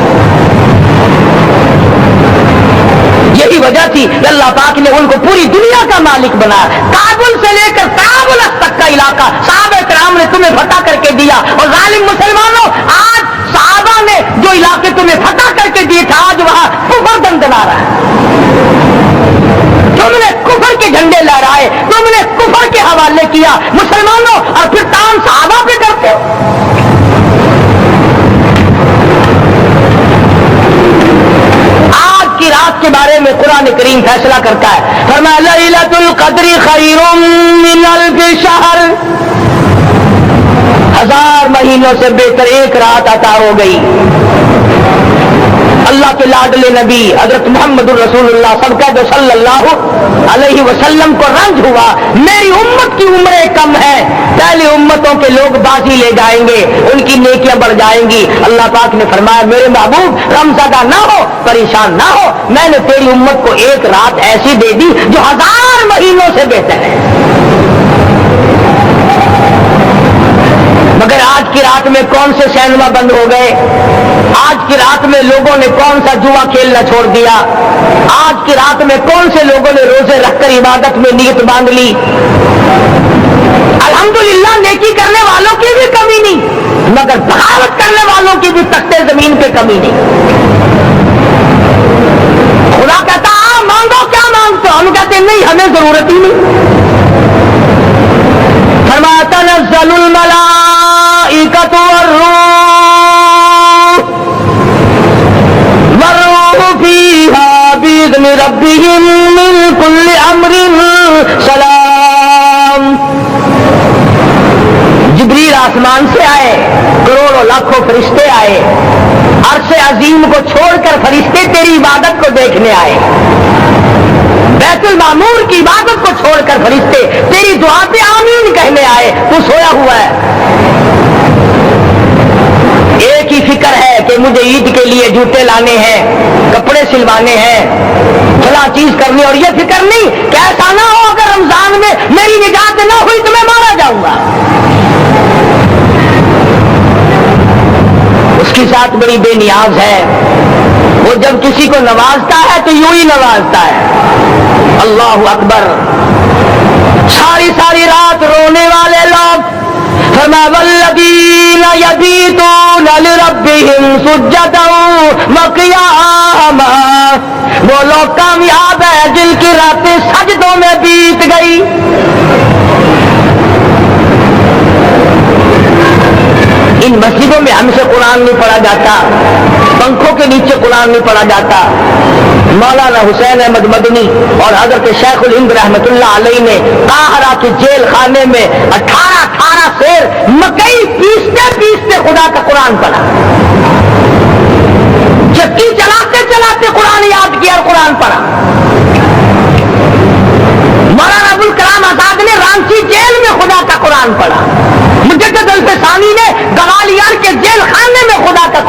یہی وجہ تھی کہ اللہ پاک نے ان کو پوری دنیا کا مالک بنایا. کابل سے لے کر کابل تک کا علاقہ صحابہ کرام نے تمہیں فتح کر کے دیا, اور ظالم مسلمانوں آج صحابہ نے جو علاقے تمہیں فتح کر کے دیے تھے آج وہاں کفر دندنا رہا ہے. تم نے کفر کے جھنڈے لہرائے, تم نے کفر کے حوالے کیا مسلمانوں, اور پھر تان صحابہ پہ کرتے ہو. آج کی رات کے بارے میں قرآن کریم فیصلہ کرتا ہے, فرمایا لیلۃ القدر خیر من الف شہر, 1000 مہینوں سے بہتر ایک رات عطا ہو گئی. اللہ کے لاڈلے نبی حضرت محمد الرسول اللہ سب کا جو صلی اللہ علیہ وسلم کو رنج ہوا, میری امت کی عمریں کم ہے, پہلے امتوں کے لوگ بازی لے جائیں گے, ان کی نیکیاں بڑھ جائیں گی. اللہ پاک نے فرمایا میرے محبوب غمزدہ نہ ہو, پریشان نہ ہو, میں نے تیری امت کو ایک رات ایسی دے دی جو 1000 مہینوں سے بہتر ہے. مگر آج کی رات میں کون سے سینما بند ہو گئے, آج کی رات میں لوگوں نے کون سا جوا کھیلنا چھوڑ دیا, آج کی رات میں کون سے لوگوں نے روزے رکھ کر عبادت میں نیت باندھ لی. الحمدللہ نیکی کرنے والوں کی بھی کمی نہیں, مگر بغاوت کرنے والوں کی بھی تختے زمین پہ کمی نہیں. خدا کہتا مانگو کیا مانگتے ہو, ہم کہتے نہیں ہمیں ضرورت ہی نہیں. فرمایا تنزل الملائکۃ والروح فیہا بإذن ربہم من کل امر سلام. جبریل آسمان سے آئے, کروڑوں لاکھوں فرشتے آئے, عرش عظیم کو چھوڑ کر فرشتے تیری عبادت کو دیکھنے آئے, بیت المعمور کی عبادت کو چھوڑ کر فرشتے تیری دعا پہ آمین کہنے آئے. تو سویا ہوا ہے, ایک ہی فکر ہے کہ مجھے عید کے لیے جوتے لانے ہیں, کپڑے سلوانے ہیں, فلاں چیز کرنی, اور یہ فکر نہیں کہ ایسا نہ ہو اگر رمضان میں میری نجات نہ ہوئی تو میں مارا جاؤں گا. اس کی ذات بڑی بے نیاز ہے, وہ جب کسی کو نوازتا ہے تو یوں ہی نوازتا ہے. اللہ اکبر. ساری ساری رات رونے والے لوگ, فرمایا والذین یبیتون لربہم سجدا وقیاما, وہ لوگ کامیاب ہے جن کی راتیں سجدوں میں بیت گئی. ان مسجدوں میں ہم سے قرآن نہیں پڑھا جاتا, پنکھوں کے نیچے قرآن نہیں پڑھا جاتا. مولانا حسین احمد مدنی اور حضرت شیخ الہند رحمت اللہ علیہ نے قاہرہ کے جیل خانے میں 18 سیر مکئی پیستے پیستے خدا کا قرآن پڑھا. چکی چلاتے چلاتے قرآن یاد کیا اور قرآن پڑھا. مولانا ابوالکلام آزاد نے رانچی جیل میں خدا کا قرآن پڑھا. مجدد الفسانی نے گوالیار کے جیل خانے میں خدا کا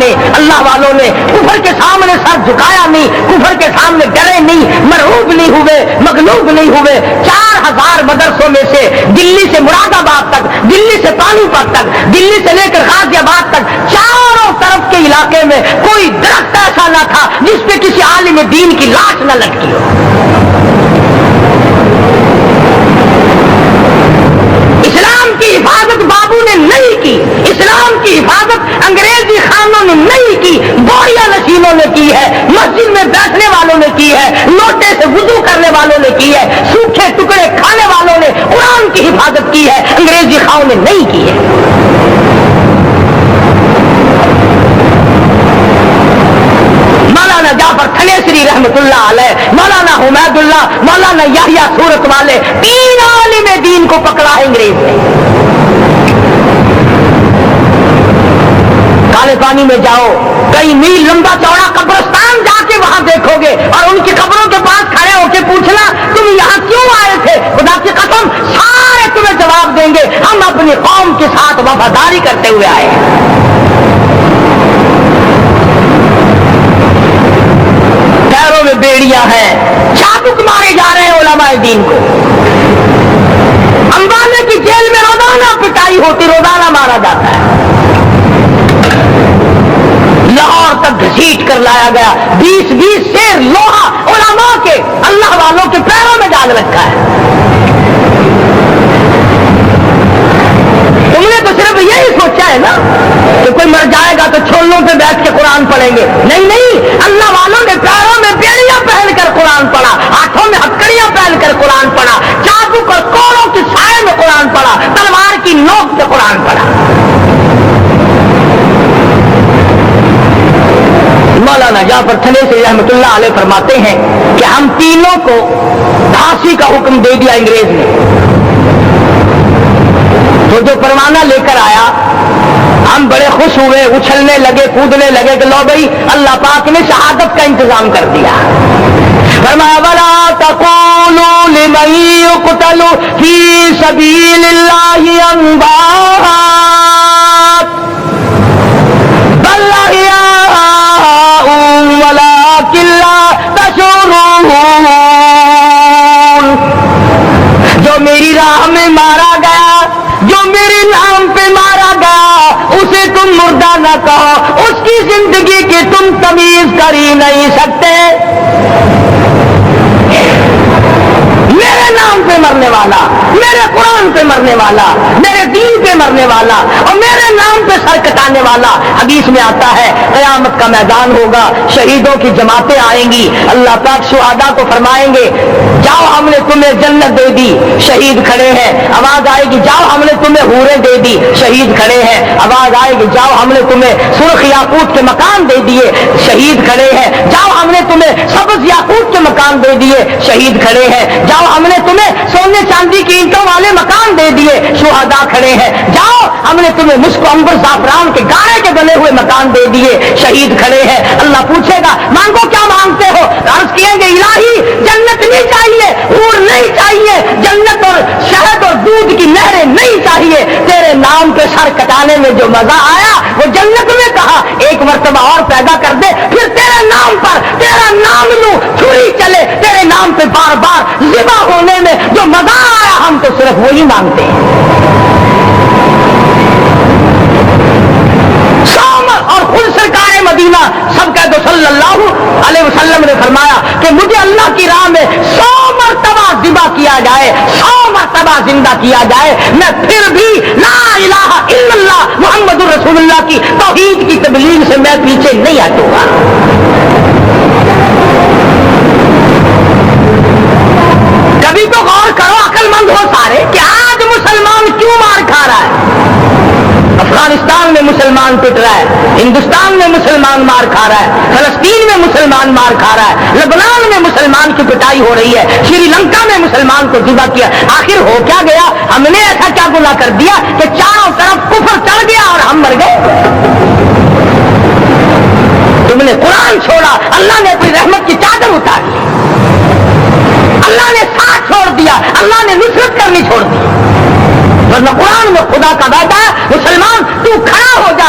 نے اللہ والوں نے کفر کے سامنے سر جھکایا نہیں, کفر کے سامنے ڈرے نہیں, مرعوب نہیں ہوئے, مغلوب نہیں ہوئے. 4000 مدرسوں میں سے دلی سے مراد آباد تک, دلی سے پانی پت تک, دلی سے لے کر غازی آباد تک چاروں طرف کے علاقے میں کوئی درخت ایسا نہ تھا جس پہ کسی عالم دین کی لاش نہ لٹکی ہو. اسلام کی حفاظت بابو نے نہیں کی, اسلام کی حفاظت انگریزی خانوں نے نہیں کی, بوڑیا نشینوں نے کی ہے, مسجد میں بیٹھنے والوں نے کی ہے, لوٹے سے وضو کرنے والوں نے کی ہے, سوکھے ٹکڑے کھانے والوں نے قرآن کی حفاظت کی ہے, انگریزی خانوں نے نہیں کی ہے. مولانا جعفر تھنیسری رحمت اللہ علیہ, مولانا حمید اللہ, مولانا یحییٰ صورت والے, 3 عالم دین کو پکڑا ہے انگریز نے. کالے پانی میں جاؤ, کئی میل لمبا چوڑا قبرستان جا کے وہاں دیکھو گے اور ان کی قبروں کے پاس کھڑے ہو کے پوچھنا تم یہاں کیوں آئے تھے, خدا کی قسم سارے تمہیں جواب دیں گے ہم اپنی قوم کے ساتھ وفاداری کرتے ہوئے آئے ہیں. پیروں میں بیڑیاں ہیں, چابک مارے جا رہے ہیں علماء دین کو. امبانے کی جیل میں روزانہ پٹائی ہوتی, روزانہ مارا جاتا ہے. لاہور تک گھسیٹ کر لایا گیا, 20 سیر لوہا علماء کے, اللہ والوں کے پیروں میں ڈال رکھا ہے. تم نے تو صرف یہی سوچا ہے نا کہ کوئی مر جائے گا تو چھولوں پہ بیٹھ کے قرآن پڑھیں گے. نہیں, اللہ والوں نے پیروں میں بیڑیاں پہن کر قرآن پڑھا, ہاتھوں میں ہتکڑیاں پہن کر قرآن پڑھا, چابک اور کوڑوں کی سائے میں قرآن پڑھا, تلوار کی نوک پہ قرآن پڑھا. مولانا جعفر تھنیسری رحمت اللہ علیہ فرماتے ہیں کہ ہم تینوں کو پھانسی کا حکم دے دیا انگریز نے. تو جو پروانہ لے کر آیا ہم بڑے خوش ہوئے, اچھلنے لگے, کودنے لگے کہ لو بھائی اللہ پاک نے شہادت کا انتظام کر دیا. فرمایا وَلَا تَقُولُوا لِمَن يُقْتَلُ فِي سَبِيلِ اللَّهِ أَمْوَاتٌ بَلْ أَحْيَاءٌ وَلَٰكِن لَّا تَشْعُرُونَ. جو میری راہ میں مارا گیا, جو میرے نام پہ مارا گیا, اسے تم مردہ نہ کہو, اس کی زندگی کی تم تمیز کر ہی نہیں سکتے. میرے نام پہ مرنے والا, میرے قرآن پہ مرنے والا, میرے دین پہ مرنے والا اور میرے نام پہ سر کٹانے والا. حدیث میں آتا ہے قیامت کا میدان ہوگا, شہیدوں کی جماعتیں آئیں گی, اللہ پاک شہداء کو فرمائیں گے جاؤ ہم نے تمہیں جنت دے دی, شہید کھڑے ہیں. آواز آئے گی جاؤ ہم نے تمہیں حوریں دے دی, شہید کھڑے ہیں. آواز آئے گی جاؤ ہم نے تمہیں سرخ یاقوت کے مکان دے دیے, شہید کھڑے ہیں. جاؤ ہم نے تمہیں سبز یاقوت کے مکان دے دیے, شہید کھڑے ہیں. جاؤ ہم نے تمہیں سونے چاندی کی اینٹوں والے مکان دے دیے, شہداء کھڑے ہیں. جاؤ ہم نے تمہیں مشک عنبر زعفران کے گاڑے کے بنے ہوئے مکان دے دیے, شہید کھڑے ہیں. اللہ پوچھے گا مانگو کیا مانگتے ہو, عرض کیے گے الہی جنت نہیں چاہیے, حور نہیں چاہیے, جنت اور شہد اور دودھ کی نہریں نہیں چاہیے, تیرے نام پہ سر کٹانے میں جو مزہ آیا وہ جنت میں کہا ایک مرتبہ اور پیدا کر دے, پھر تیرے نام پر تیرا نام لوں چھری چلے, تیرے نام پہ بار بار ذبح ہونے میں جو مزہ آیا ہم تو صرف وہی مانگتے ہیں. اور خود سرکار مدینہ سب کہہ دو صلی اللہ علیہ وسلم نے فرمایا کہ مجھے اللہ کی راہ میں 100 مرتبہ ذبح کیا جائے, 100 مرتبہ زندہ کیا جائے, میں پھر بھی لا الہ الا اللہ محمد رسول اللہ کی توحید کی تبلیغ سے میں پیچھے نہیں ہٹوں گا. کبھی تو غور کرو عقل مند ہو سارے کہ آج مسلمان کیوں مار کھا رہا ہے. افغانستان میں مسلمان پٹ رہا ہے, ہندوستان میں مسلمان مار کھا رہا ہے, فلسطین میں مسلمان مار کھا رہا ہے, لبنان میں مسلمان کی پٹائی ہو رہی ہے, شری لنکا میں مسلمان کو ذبح کیا. آخر ہو کیا گیا, ہم نے ایسا کیا گناہ کر دیا کہ چاروں طرف کفر چڑھ گیا اور ہم مر گئے. تم نے قرآن چھوڑا, اللہ نے اپنی رحمت کی چادر اتاری, اللہ نے ساتھ چھوڑ دیا, اللہ نے نصرت کرنی چھوڑ دی. ورنہ قرآن میں خدا کا وعدہ ہے مسلمان تو کھڑا ہو جا,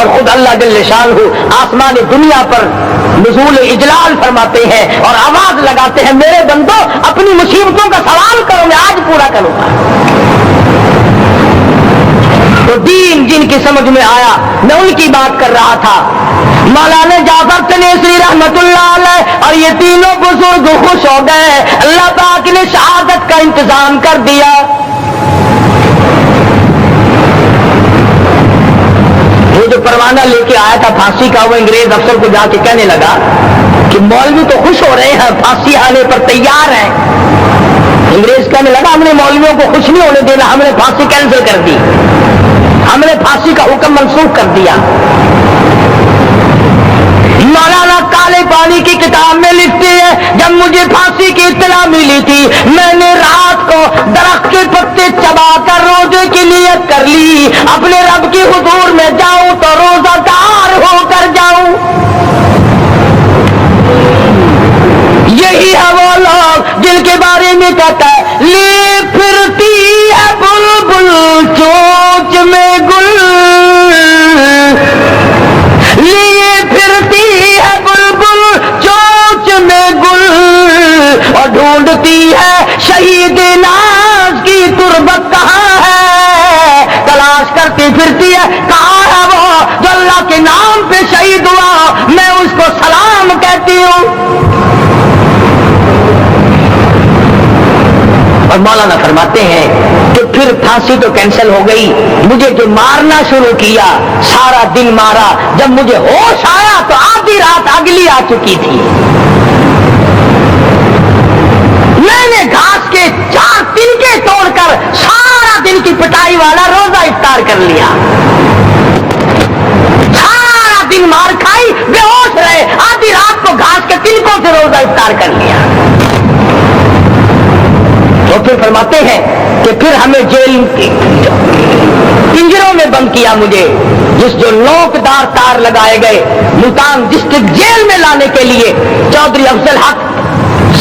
اور خود اللہ جل شانہ آسمان دنیا پر نزول اجلال فرماتے ہیں اور آواز لگاتے ہیں میرے بندو اپنی مصیبتوں کا سوال کرو میں آج پورا کروں گا. تو دین جن کی سمجھ میں آیا میں ان کی بات کر رہا تھا. مولانا جعفر تنیسری رحمت اللہ علیہ اور یہ تینوں بزرگ خوش ہو گئے. اللہ پاک نے شہادت کا انتظام کر دیا. وہ جو پروانہ لے کے آیا تھا پھانسی کا وہ انگریز افسر کو جا کے کہنے لگا کہ مولوی تو خوش ہو رہے ہیں پھانسی آنے پر تیار ہیں. انگریز کہنے لگا ہم نے مولویوں کو خوش نہیں ہونے دینا ہم نے پھانسی کینسل کر دی ہم نے پھانسی کا حکم منسوخ کر دیا. مولانا کالے پانی کی کتاب میں لکھتے ہیں جب مجھے پھانسی کی اطلاع ملی تھی میں نے رات کو درخت کے پتے چبا کر روزے کی نیت کر لی اپنے رب کی حضور میں جاؤں تو روزہ دار ہو کر جاؤں. یہی ہے وہ لوگ جن کے بارے میں کہتا ہے لی پھرتی ہے بلبل چوچ میں گل لیے پھرتی ہے بلبل چوچ میں گل اور ڈھونڈتی ہے شہید ناز کی تربت کہاں ہے. تلاش کرتی پھرتی ہے کہاں ہے وہ جو اللہ کے نام پہ شہید ہوا میں اس کو سلام کہتی ہوں. اور مولانا فرماتے ہیں کہ پھر پھانسی تو کینسل ہو گئی مجھے جو مارنا شروع کیا سارا دن مارا جب مجھے ہوش آیا تو آدھی رات اگلی آ چکی تھی. میں نے گھاس کے 4 تنکے توڑ کر سارا دن کی پٹائی والا روزہ افطار کر لیا. سارا دن مار کھائی بے ہوش رہے آدھی رات کو گھاس کے تنکوں سے روزہ افطار کر لیا. تو پھر فرماتے ہیں کہ پھر ہمیں جیل پنجروں میں بند کیا مجھے جس جو نوکدار تار لگائے گئے ملتان ڈسٹرکٹ جیل میں لانے کے لیے. چودھری افضل حق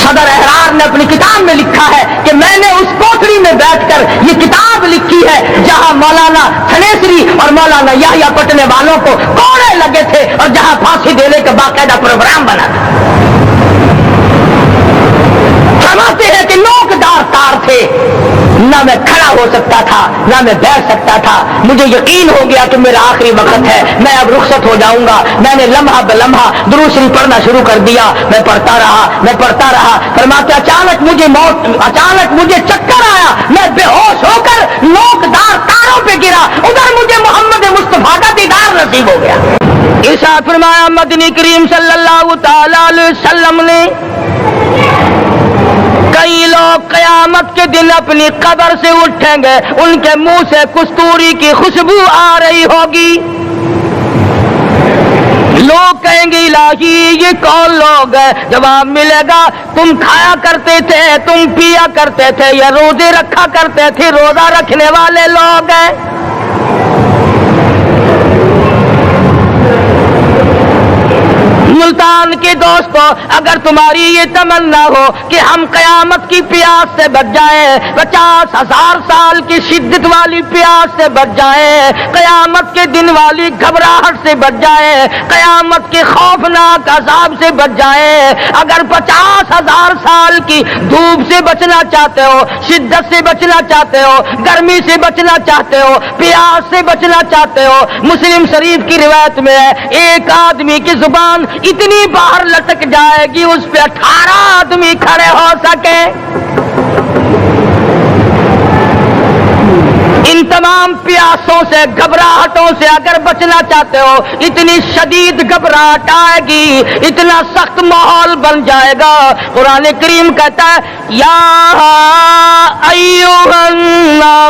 صدر احرار نے اپنی کتاب میں لکھا ہے کہ میں نے اس کوٹڑی میں بیٹھ کر یہ کتاب لکھی ہے جہاں مولانا تھنیسری اور مولانا یحییٰ پٹنے والوں کو کوڑے لگے تھے اور جہاں پھانسی دینے کا باقاعدہ پروگرام بنا تھا. فرماتے ہیں کہ نوکدار تار تھے نہ میں کھڑا ہو سکتا تھا نہ میں بیٹھ سکتا تھا. مجھے یقین ہو گیا کہ میرا آخری وقت ہے میں اب رخصت ہو جاؤں گا. میں نے لمحہ بلمحہ درود شریف پڑھنا شروع کر دیا. میں پڑھتا رہا فرماتے اچانک مجھے چکر آیا میں بے ہوش ہو کر نوکدار تاروں پہ گرا. ادھر مجھے محمد مصطفیٰ کا دیدار نصیب ہو گیا. ارشاد فرمایا مدنی کریم صلی اللہ تعالی علیہ وسلم نے کئی لوگ قیامت کے دن اپنی قبر سے اٹھیں گے ان کے منہ سے کستوری کی خوشبو آ رہی ہوگی. لوگ کہیں گے الہی یہ کون لوگ ہیں. جواب ملے گا تم کھایا کرتے تھے تم پیا کرتے تھے یا روزے رکھا کرتے تھے روزہ رکھنے والے لوگ ہیں. ملتان کے دوستو اگر تمہاری یہ تمنا ہو کہ ہم قیامت کی پیاس سے بچ جائیں 50,000 سال کی شدت والی پیاس سے بچ جائیں قیامت کے دن والی گھبراہٹ سے بچ جائیں قیامت کے خوفناک عذاب سے بچ جائیں اگر 50,000 سال کی دھوپ سے بچنا چاہتے ہو شدت سے بچنا چاہتے ہو گرمی سے بچنا چاہتے ہو پیاس سے بچنا چاہتے ہو مسلم شریف کی روایت میں ہے ایک آدمی کی زبان اتنی باہر لٹک جائے گی اس پہ 18 آدمی کھڑے ہو سکے. ان تمام پیاسوں سے گھبراہٹوں سے اگر بچنا چاہتے ہو اتنی شدید گھبراہٹ آئے گی اتنا سخت ماحول بن جائے گا. قرآن کریم کہتا ہے یا ایھا الناس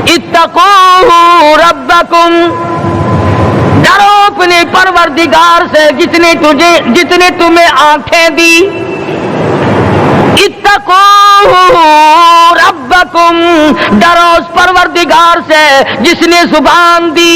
اتقوا ربکم ڈرو اپنے پروردگار سے جتنے تمہیں آنکھیں دی. اتقوا ربکم ڈرو اس پروردگار سے جس نے زبان دی.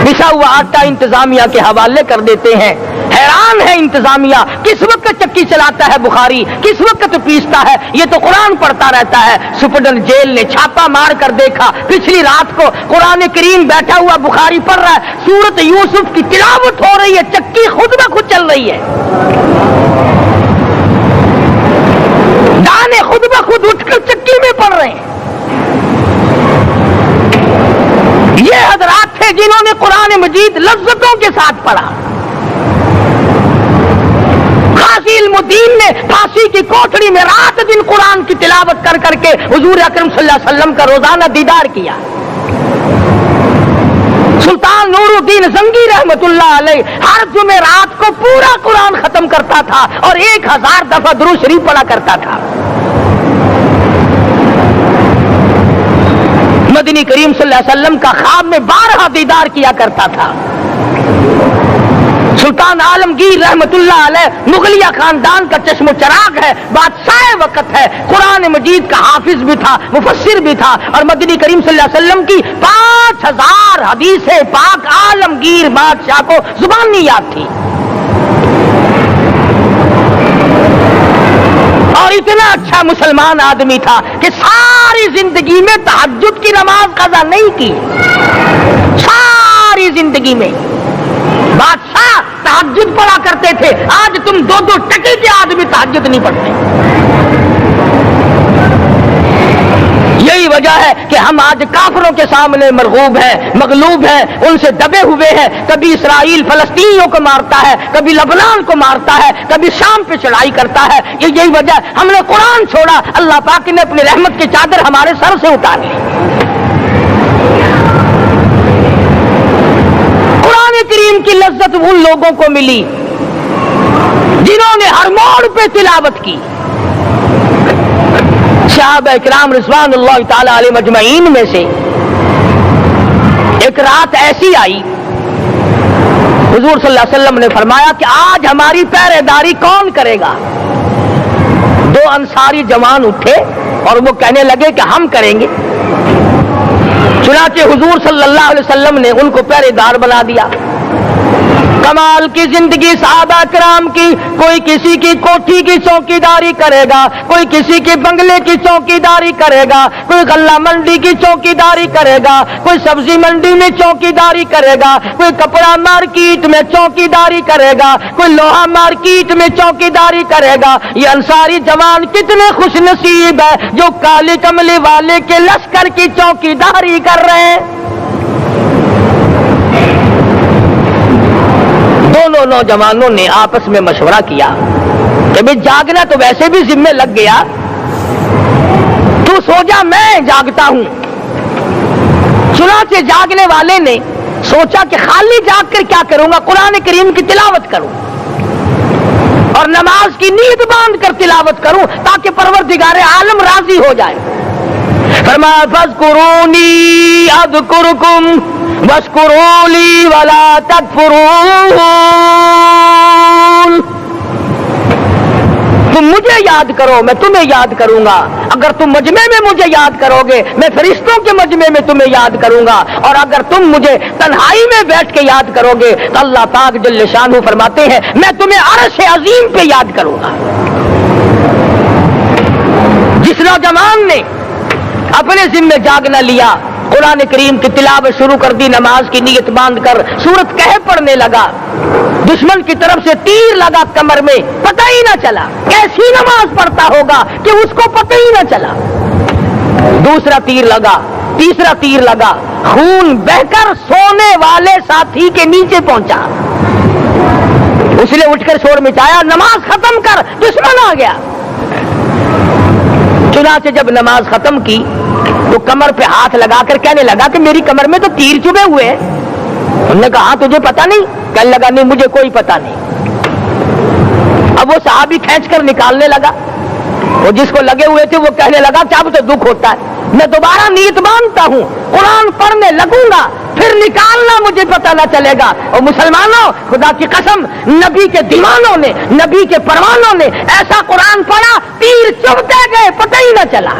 پسا ہوا آٹا انتظامیہ کے حوالے کر دیتے ہیں. حیران ہے انتظامیہ، کس وقت چکی چلاتا ہے بخاری، کس وقت پیستا ہے، یہ تو قرآن پڑھتا رہتا ہے. سپرڈن جیل نے چھاپا مار کر دیکھا، پچھلی رات کو قرآن کریم بیٹھا ہوا بخاری پڑھ رہا ہے، سورت یوسف کی تلاوت ہو رہی ہے، چکی خود بخود چل رہی ہے، دانے خود بخود اٹھ کر چکی میں پڑھ رہے ہیں. یہ حضرات تھے جنہوں نے قرآن مجید لذتوں کے ساتھ پڑھا. قاضی علم الدین نے پھانسی کی کوٹڑی میں رات دن قرآن کی تلاوت کر کر کے حضور اکرم صلی اللہ علیہ وسلم کا روزانہ دیدار کیا. سلطان نور الدین زنگی رحمت اللہ علیہ ہر جمعرات کو پورا قرآن ختم کرتا تھا اور 1000 دفعہ درود شریف پڑھا کرتا تھا. مدنی کریم صلی اللہ علیہ وسلم کا خواب میں 12 دیدار کیا کرتا تھا. سلطان عالمگیر رحمت اللہ علیہ مغلیہ خاندان کا چشم و چراغ ہے، بادشاہ وقت ہے، قرآن مجید کا حافظ بھی تھا، مفسر بھی تھا، اور مدنی کریم صلی اللہ علیہ وسلم کی 5000 حدیث پاک عالمگیر بادشاہ کو زبانی یاد تھی. اور اتنا اچھا مسلمان آدمی تھا کہ ساری زندگی میں تہجد کی نماز قضا نہیں کی. ساری زندگی میں بادشاہ تہجد پڑھا کرتے تھے. آج تم 2 ٹکے کے آدمی تہجد نہیں پڑھتے. یہی وجہ ہے کہ ہم آج کافروں کے سامنے مرغوب ہیں، مغلوب ہیں، ان سے دبے ہوئے ہیں. کبھی اسرائیل فلسطینیوں کو مارتا ہے، کبھی لبنان کو مارتا ہے، کبھی شام پہ چڑھائی کرتا ہے. یہی وجہ ہے ہم نے قرآن چھوڑا، اللہ پاک نے اپنی رحمت کی چادر ہمارے سر سے اتار لی. قرآن کریم کی لذت ان لوگوں کو ملی جنہوں نے ہر موڑ پہ تلاوت کی. صحابہ کرام رضوان اللہ تعالی علیہ مجمعین میں سے ایک رات ایسی آئی، حضور صلی اللہ علیہ وسلم نے فرمایا کہ آج ہماری پہرے داری کون کرے گا؟ 2 انصاری جوان اٹھے اور وہ کہنے لگے کہ ہم کریں گے. چنانچہ حضور صلی اللہ علیہ وسلم نے ان کو پہرے دار بنا دیا. کمال کی زندگی صحابہ کرام کی. کوئی کسی کی کوٹھی کی چوکیداری کرے گا، کوئی کسی کے بنگلے کی چوکیداری کرے گا، کوئی غلہ منڈی کی چوکیداری کرے گا، کوئی سبزی منڈی میں چوکیداری کرے گا، کوئی کپڑا مارکیٹ میں چوکیداری کرے گا، کوئی لوہا مارکیٹ میں چوکیداری کرے گا. یہ انصاری جوان کتنے خوش نصیب ہے جو کالی کملی والے کے لشکر کی چوکیداری کر رہے ہیں. دونوں نوجوانوں نے آپس میں مشورہ کیا کہ بھئی جاگنا تو ویسے بھی ذمہ لگ گیا، تو سو جا میں جاگتا ہوں. چنانچہ جاگنے والے نے سوچا کہ خالی جاگ کر کیا کروں گا، قرآن کریم کی تلاوت کروں اور نماز کی نیت باندھ کر تلاوت کروں تاکہ پروردگار عالم راضی ہو جائے. فرمایا فاذکرونی اذکرکم واشکروا لی ولا تکفرون. تم مجھے یاد کرو میں تمہیں یاد کروں گا. اگر تم مجمع میں مجھے یاد کرو گے میں فرشتوں کے مجمع میں تمہیں یاد کروں گا، اور اگر تم مجھے تنہائی میں بیٹھ کے یاد کرو گے تو اللہ پاک جل شانہ فرماتے ہیں میں تمہیں عرش عظیم پہ یاد کروں گا. جس نوجوان نے اپنے ذمہ جاگنا لیا، قرآن کریم کی تلاوت شروع کر دی، نماز کی نیت باندھ کر سورت کہف پڑھنے لگا. دشمن کی طرف سے تیر لگا کمر میں، پتہ ہی نہ چلا کیسی نماز پڑھتا ہوگا کہ اس کو پتہ ہی نہ چلا. دوسرا تیر لگا، تیسرا تیر لگا، خون بہ کر سونے والے ساتھی کے نیچے پہنچا. اس نے اٹھ کر شور مچایا نماز ختم کر، دشمن آ گیا. چنانچہ جب نماز ختم کی تو کمر پہ ہاتھ لگا کر کہنے لگا کہ میری کمر میں تو تیر چبھے ہوئے ہیں. انہوں نے کہا تجھے پتا نہیں؟ کہنے لگا نہیں مجھے کوئی پتا نہیں. اب وہ صحابی کھینچ کر نکالنے لگا، وہ جس کو لگے ہوئے تھے وہ کہنے لگا کہ اب تو دکھ ہوتا ہے، میں دوبارہ نیت باندھتا ہوں، قرآن پڑھنے لگوں گا، پھر نکالنا مجھے پتہ نہ چلے گا. اور مسلمانوں خدا کی قسم نبی کے دیوانوں نے، نبی کے پروانوں نے ایسا قرآن پڑھا تیر چبھتے گئے پتہ ہی نہ چلا.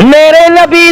میرے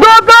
2-2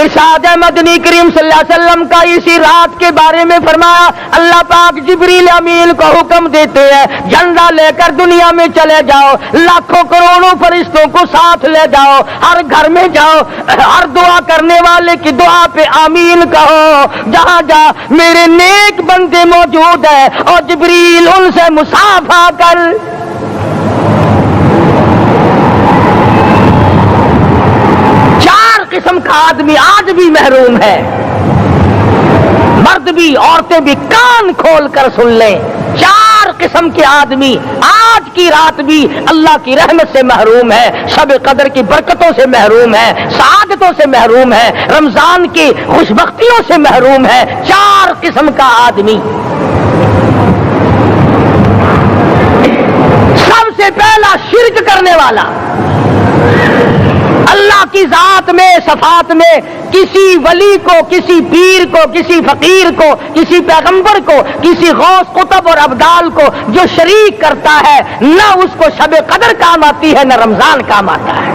ارشاد مدنی کریم صلی اللہ علیہ وسلم کا اسی رات کے بارے میں فرمایا، اللہ پاک جبریل امین کو حکم دیتے ہیں جھنڈا لے کر دنیا میں چلے جاؤ، لاکھوں کروڑوں فرشتوں کو ساتھ لے جاؤ، ہر گھر میں جاؤ، ہر دعا کرنے والے کی دعا پہ آمین کہو، جہاں جا میرے نیک بندے موجود ہیں اور جبریل ان سے مصافحہ کر۔ قسم کا آدمی آج بھی محروم ہے، مرد بھی عورتیں بھی کان کھول کر سن لیں، 4 قسم کے آدمی آج کی رات بھی اللہ کی رحمت سے محروم ہے، شب قدر کی برکتوں سے محروم ہے، سعادتوں سے محروم ہے، رمضان کی خوشبختیوں سے محروم ہے۔ 4 قسم کا آدمی۔ سب سے پہلا شرک کرنے والا، اللہ کی ذات میں صفات میں کسی ولی کو، کسی پیر کو، کسی فقیر کو، کسی پیغمبر کو، کسی غوث قطب اور ابدال کو جو شریک کرتا ہے، نہ اس کو شب قدر کام آتی ہے نہ رمضان کام آتا ہے۔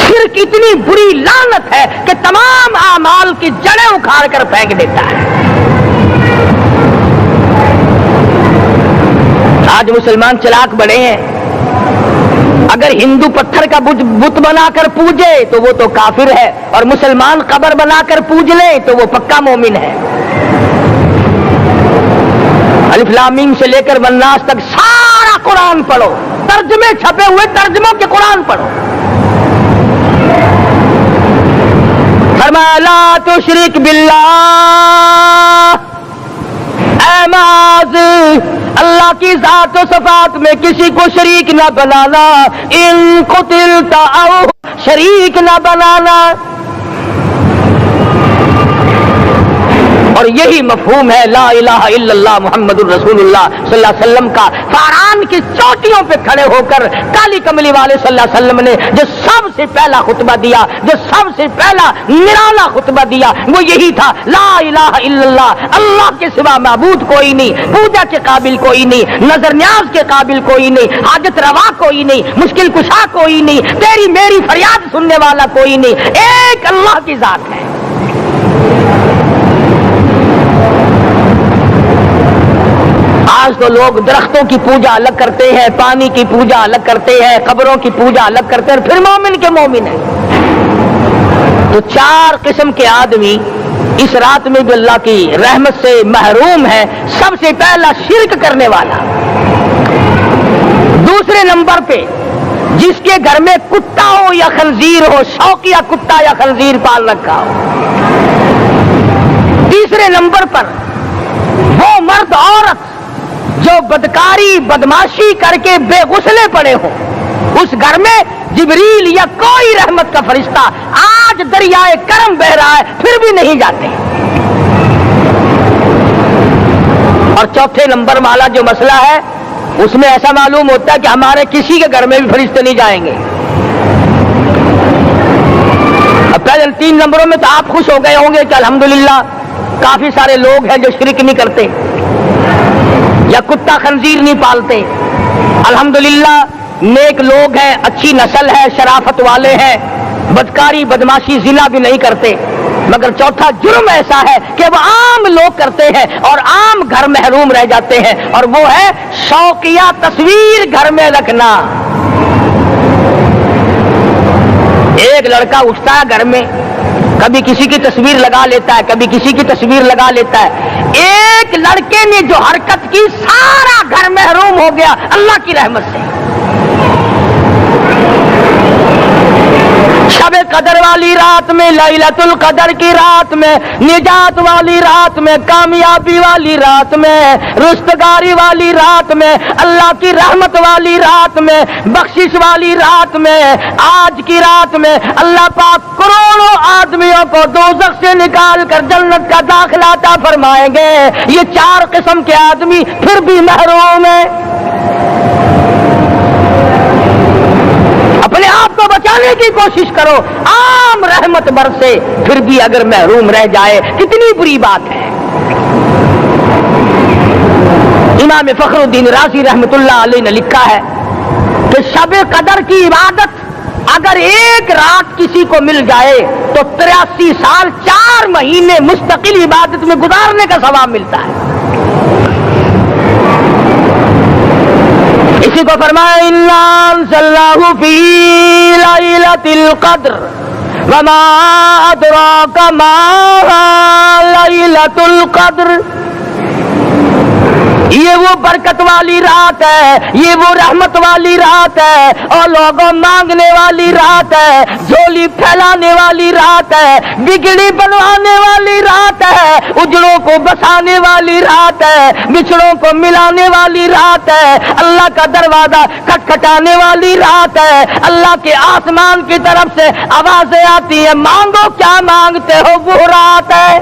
شرک اتنی بری لعنت ہے کہ تمام اعمال کی جڑیں اکھاڑ کر پھینک دیتا ہے۔ آج مسلمان چلاک بڑے ہیں، اگر ہندو پتھر کا بت بنا کر پوجے تو وہ تو کافر ہے، اور مسلمان قبر بنا کر پوج لے تو وہ پکا مومن ہے۔ الف لام میم سے لے کر والناس تک سارا قرآن پڑھو، ترجمے چھپے ہوئے ترجموں کے قرآن پڑھو۔ فرمایا لا تشرک باللہ، اے معاذ اللہ کی ذات و صفات میں کسی کو شریک نہ بنانا، ان قتلت او شریک نہ بنانا۔ اور یہی مفہوم ہے لا الہ الا اللہ محمد الرسول اللہ صلی اللہ علیہ وسلم کا۔ فاران کی چوٹیوں پہ کھڑے ہو کر کالی کملی والے صلی اللہ علیہ وسلم نے جو سب سے پہلا خطبہ دیا، جو سب سے پہلا نرالا خطبہ دیا، وہ یہی تھا لا الہ الا اللہ، اللہ کے سوا معبود کوئی نہیں، پوجا کے قابل کوئی نہیں، نظر نیاز کے قابل کوئی نہیں، حاجت روا کوئی نہیں، مشکل کشا کوئی نہیں، تیری میری فریاد سننے والا کوئی نہیں، ایک اللہ کی ذات ہے۔ آج تو لوگ درختوں کی پوجا الگ کرتے ہیں، پانی کی پوجا الگ کرتے ہیں، قبروں کی پوجا الگ کرتے ہیں، پھر مومن کے مومن ہیں۔ تو 4 قسم کے آدمی اس رات میں جو اللہ کی رحمت سے محروم ہے۔ سب سے پہلا شرک کرنے والا، دوسرے نمبر پہ جس کے گھر میں کتا ہو یا خنزیر ہو، شوقیہ کتا یا خنزیر پال رکھا ہو۔ تیسرے نمبر پر وہ مرد عورت جو بدکاری بدماشی کر کے بے غسلے پڑے ہوں، اس گھر میں جبریل یا کوئی رحمت کا فرشتہ آج دریائے کرم بہ رہا ہے پھر بھی نہیں جاتے۔ اور چوتھے نمبر والا جو مسئلہ ہے، اس میں ایسا معلوم ہوتا ہے کہ ہمارے کسی کے گھر میں بھی فرشتے نہیں جائیں گے۔ اب پہلے 3 نمبروں میں تو آپ خوش ہو گئے ہوں گے کہ الحمدللہ کافی سارے لوگ ہیں جو شرک نہیں کرتے یا کتا خنزیر نہیں پالتے، الحمدللہ نیک لوگ ہیں، اچھی نسل ہے، شرافت والے ہیں، بدکاری بدماشی زنا بھی نہیں کرتے۔ مگر چوتھا جرم ایسا ہے کہ وہ عام لوگ کرتے ہیں اور عام گھر محروم رہ جاتے ہیں، اور وہ ہے شوقیہ تصویر گھر میں رکھنا۔ ایک لڑکا اٹھتا ہے گھر میں، کبھی کسی کی تصویر لگا لیتا ہے، کبھی کسی کی تصویر لگا لیتا ہے۔ ایک لڑکے نے جو حرکت کی سارا گھر محروم ہو گیا اللہ کی رحمت سے۔ شب قدر والی رات میں، لیلۃ القدر کی رات میں، نجات والی رات میں، کامیابی والی رات میں، رستگاری والی رات میں، اللہ کی رحمت والی رات میں، بخشش والی رات میں، آج کی رات میں اللہ پاک کروڑوں آدمیوں کو دوزخ سے نکال کر جنت کا داخلہ عطا فرمائیں گے۔ یہ 4 قسم کے آدمی پھر بھی محروم ہیں۔ اپنے آپ کو بچانے کی کوشش کرو، عام رحمت برسے پھر بھی اگر محروم رہ جائے کتنی بری بات ہے۔ امام فخر الدین رازی رحمت اللہ علیہ نے لکھا ہے کہ شب قدر کی عبادت اگر ایک رات کسی کو مل جائے تو 83 سال 4 مہینے مستقل عبادت میں گزارنے کا ثواب ملتا ہے. اسی کو فرمایا اِنَّا أَنزَلْنَاهُ فِي لَيْلَةِ الْقَدْرِ وَمَا أَدْرَاكَ مَا لَيْلَةُ الْقَدْرِ. یہ وہ برکت والی رات ہے, یہ وہ رحمت والی رات ہے, اور لوگوں مانگنے والی رات ہے, جھولی پھیلانے والی رات ہے, بگڑی بنوانے والی رات ہے, اجڑوں کو بسانے والی رات ہے, بچھڑوں کو ملانے والی رات ہے, اللہ کا دروازہ کھٹکھٹانے والی رات ہے, اللہ کے آسمان کی طرف سے آوازیں آتی ہیں مانگو کیا مانگتے ہو, وہ رات ہے.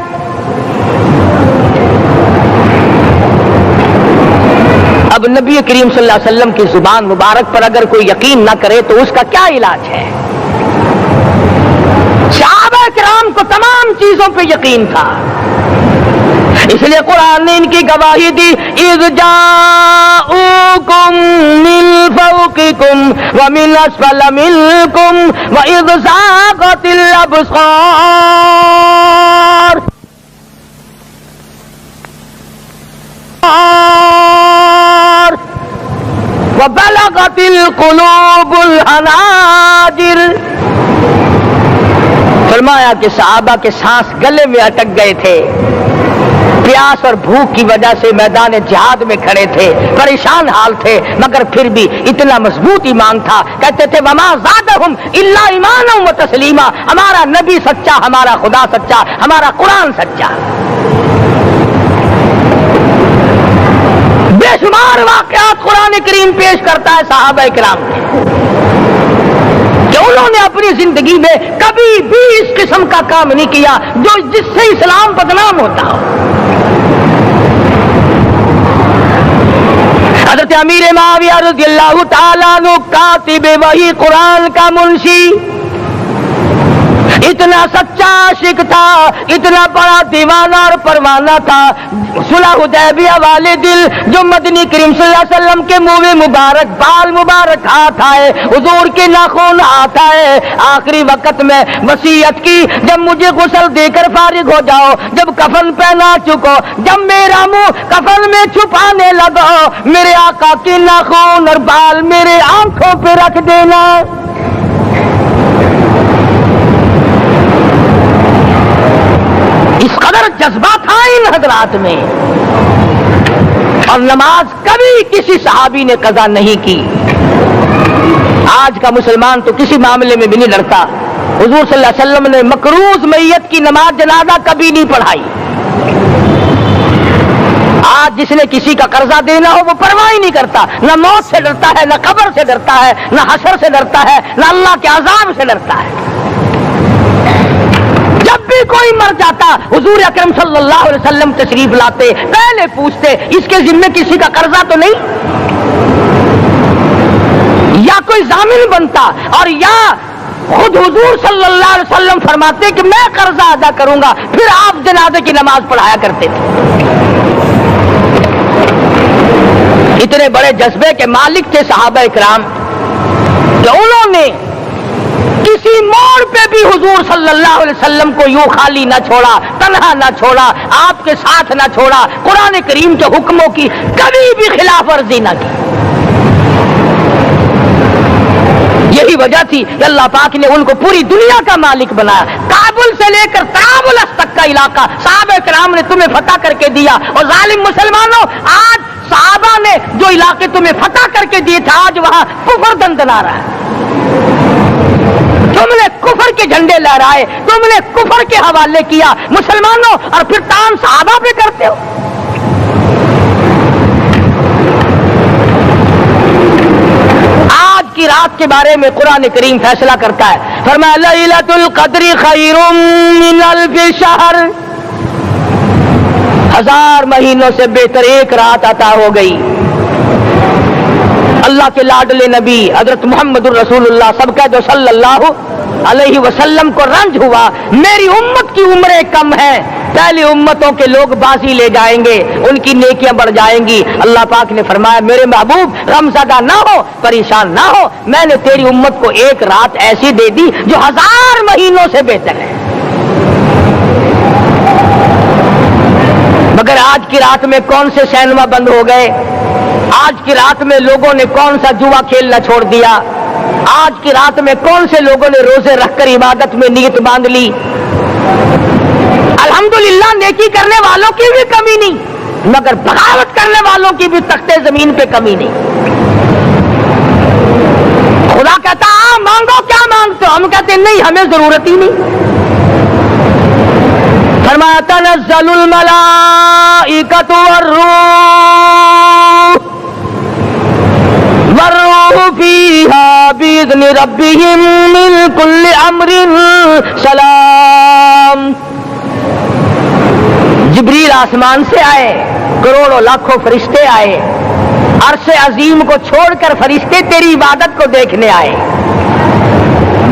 اب نبی کریم صلی اللہ علیہ وسلم کی زبان مبارک پر اگر کوئی یقین نہ کرے تو اس کا کیا علاج ہے؟ صحابہ کرام کو تمام چیزوں پہ یقین تھا, اس لیے قرآن نے ان کی گواہی دی اذ جاءوکم من فوقکم ومن اسفل منکم واذ زاغت الابصار وبلغت القلوب الحناجر. فرمایا کہ صحابہ کے سانس گلے میں اٹک گئے تھے, پیاس اور بھوک کی وجہ سے میدان جہاد میں کھڑے تھے, پریشان حال تھے, مگر پھر بھی اتنا مضبوط ایمان تھا, کہتے تھے وما زادہم الا ایمانا و تسلیما, ہمارا نبی سچا, ہمارا خدا سچا, ہمارا قرآن سچا. بے شمار واقعات قرآن کریم پیش کرتا ہے صحابہ کرام کے کہ انہوں نے اپنی زندگی میں کبھی بھی اس قسم کا کام نہیں کیا جو جس سے اسلام بدنام ہوتا ہو. حضرت امیر معاویہ رضی اللہ تعالیٰ عنہ کاتب وحی قرآن کا منشی اتنا سچا عاشق تھا, اتنا بڑا دیوانہ اور پروانہ تھا. صلح حدیبیہ والے دل جو مدنی کریم صلی اللہ علیہ وسلم کے منہ مبارک بال مبارک ہاتھ آئے, حضور کے ناخن ہاتھ آئے, آخری وقت میں وصیت کی جب مجھے غسل دے کر فارغ ہو جاؤ, جب کفن پہنا چکو, جب میرا منہ کفن میں چھپانے لگو, میرے آقا کے ناخن اور بال میرے آنکھوں پہ رکھ دینا. اس قدر جذبہ تھا ان حضرات میں, اور نماز کبھی کسی صحابی نے قضا نہیں کی. آج کا مسلمان تو کسی معاملے میں بھی نہیں ڈرتا. حضور صلی اللہ علیہ وسلم نے مقروض میت کی نماز جنازہ کبھی نہیں پڑھائی. آج جس نے کسی کا قرضہ دینا ہو وہ پرواہ ہی نہیں کرتا, نہ موت سے ڈرتا ہے, نہ قبر سے ڈرتا ہے, نہ حشر سے ڈرتا ہے, نہ اللہ کے عذاب سے ڈرتا ہے. جب بھی کوئی مر جاتا حضور اکرم صلی اللہ علیہ وسلم تشریف لاتے, پہلے پوچھتے اس کے ذمے کسی کا قرضہ تو نہیں, یا کوئی ضامن بنتا, اور یا خود حضور صلی اللہ علیہ وسلم فرماتے کہ میں قرضہ ادا کروں گا, پھر آپ جنازے کی نماز پڑھایا کرتے تھے. اتنے بڑے جذبے کے مالک تھے صحابہ اکرام کہ انہوں نے کسی موڑ پہ بھی حضور صلی اللہ علیہ وسلم کو یوں خالی نہ چھوڑا, تنہا نہ چھوڑا, آپ کے ساتھ نہ چھوڑا, قرآن کریم کے حکموں کی کبھی بھی خلاف ورزی نہ کی. یہی وجہ تھی کہ اللہ پاک نے ان کو پوری دنیا کا مالک بنایا. کابل سے لے کر طرابلس تک کا علاقہ صحابہ کرام نے تمہیں فتح کر کے دیا, اور ظالم مسلمانوں آج صحابہ نے جو علاقے تمہیں فتح کر کے دیے تھے آج وہاں کفر دندنا رہا ہے. تم نے کفر کے جھنڈے لہرائے, تم نے کفر کے حوالے کیا مسلمانوں, اور پھر تان صحابہ پہ کرتے ہو. آج کی رات کے بارے میں قرآن کریم فیصلہ کرتا ہے, فرمایا لیلۃ القدر خیر من الف شہر, 1000 مہینوں سے بہتر ایک رات عطا ہو گئی. اللہ کے لاڈلے نبی حضرت محمد الرسول اللہ سب کہہ دو صلی اللہ علیہ وسلم کو رنج ہوا میری امت کی عمریں کم ہے، پہلی امتوں کے لوگ بازی لے جائیں گے، ان کی نیکیاں بڑھ جائیں گی۔ اللہ پاک نے فرمایا میرے محبوب غمزدہ نہ ہو، پریشان نہ ہو، میں نے تیری امت کو ایک رات ایسی دے دی جو 1000 مہینوں سے بہتر ہے۔ مگر آج کی رات میں کون سے سینما بند ہو گئے، آج کی رات میں لوگوں نے کون سا جوا کھیلنا چھوڑ دیا، آج کی رات میں کون سے لوگوں نے روزے رکھ کر عبادت میں نیت باندھ لی۔ الحمدللہ نیکی کرنے والوں کی بھی کمی نہیں، مگر بغاوت کرنے والوں کی بھی تختے زمین پہ کمی نہیں۔ خدا کہتا مانگو کیا مانگتے ہو، ہم کہتے ہیں نہیں ہمیں ضرورت ہی نہیں۔ فرمایا تنزل الملائکۃ والروح فیہا بإذن ربہم من کل امر سلام۔ جبریل آسمان سے آئے، کروڑوں لاکھوں فرشتے آئے، عرش عظیم کو چھوڑ کر فرشتے تیری عبادت کو دیکھنے آئے،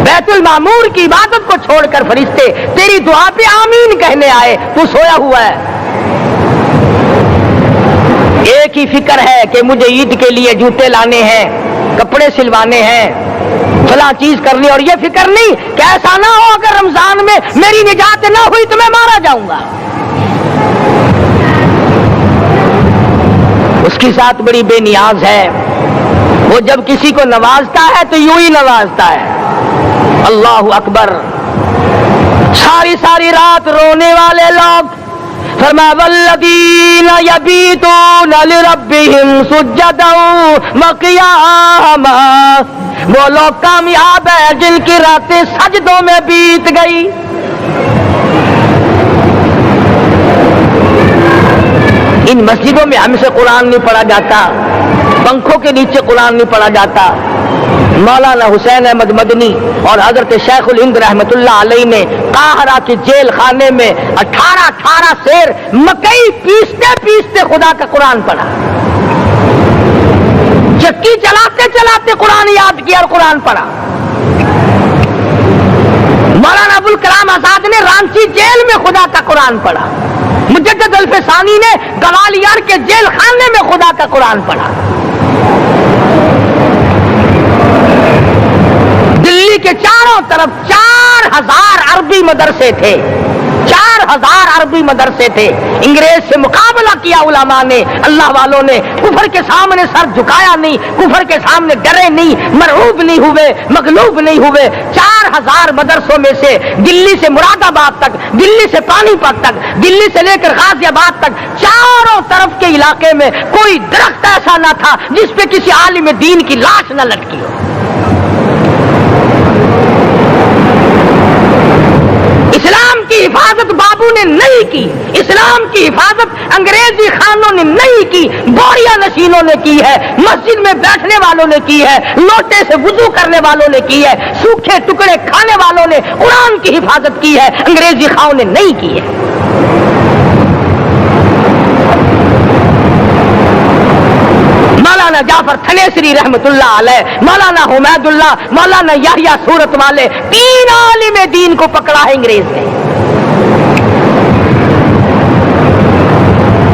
بیت المعمور کی عبادت کو چھوڑ کر فرشتے تیری دعا پہ آمین کہنے آئے، تو سویا ہوا ہے۔ ایک ہی فکر ہے کہ مجھے عید کے لیے جوتے لانے ہیں، کپڑے سلوانے ہیں، فلاں چیز کرنی، اور یہ فکر نہیں کہ ایسا نہ ہو اگر رمضان میں میری نجات نہ ہوئی تو میں مارا جاؤں گا۔ اس کی ذات بڑی بے نیاز ہے، وہ جب کسی کو نوازتا ہے تو یوں ہی نوازتا ہے۔ اللہ اکبر۔ ساری ساری رات رونے والے لوگ، فرمایا والذین یبیتون لربہم سجدا وقیاما، وہ لوگ کامیاب ہیں جن کی راتیں سجدوں میں بیت گئی۔ ان مسجدوں میں ہم سے قرآن نہیں پڑھا جاتا، پنکھوں کے نیچے قرآن نہیں پڑھا جاتا۔ مولانا حسین احمد مدنی اور حضرت شیخ الہند رحمت اللہ علیہ نے قاہرہ کے جیل خانے میں 18 سیر مکئی پیستے پیستے خدا کا قرآن پڑھا، چکی چلاتے چلاتے قرآن یاد کیا اور قرآن پڑھا۔ مولانا ابوالکلام آزاد نے رانچی جیل میں خدا کا قرآن پڑھا، مجدد الفسانی نے گوالیار کے جیل خانے میں خدا کا قرآن پڑھا۔ دلی کے چاروں طرف 4000 عربی مدرسے تھے، 4000 عربی مدرسے تھے۔ انگریز سے مقابلہ کیا علماء نے، اللہ والوں نے، کفر کے سامنے سر جھکایا نہیں، کفر کے سامنے ڈرے نہیں، مرعوب نہیں ہوئے، مغلوب نہیں ہوئے۔ 4000 مدرسوں میں سے دلی سے مراد آباد تک، دلی سے پانی پت تک، دلی سے لے کر غازی آباد تک، چاروں طرف کے علاقے میں کوئی درخت ایسا نہ تھا جس پہ کسی عالم دین کی لاش نہ لٹکی ہو۔ اسلام کی حفاظت بابو نے نہیں کی، اسلام کی حفاظت انگریزی خانوں نے نہیں کی، بوریہ نشینوں نے کی ہے، مسجد میں بیٹھنے والوں نے کی ہے، لوٹے سے وضو کرنے والوں نے کی ہے، سوکھے ٹکڑے کھانے والوں نے قرآن کی حفاظت کی ہے، انگریزی خانوں نے نہیں کی ہے۔ مولانا جعفر تھنیسری رحمت اللہ علیہ، مولانا حمید اللہ، مولانا یحییٰ صورت والے، 3 عالم دین کو پکڑا ہے انگریز نے۔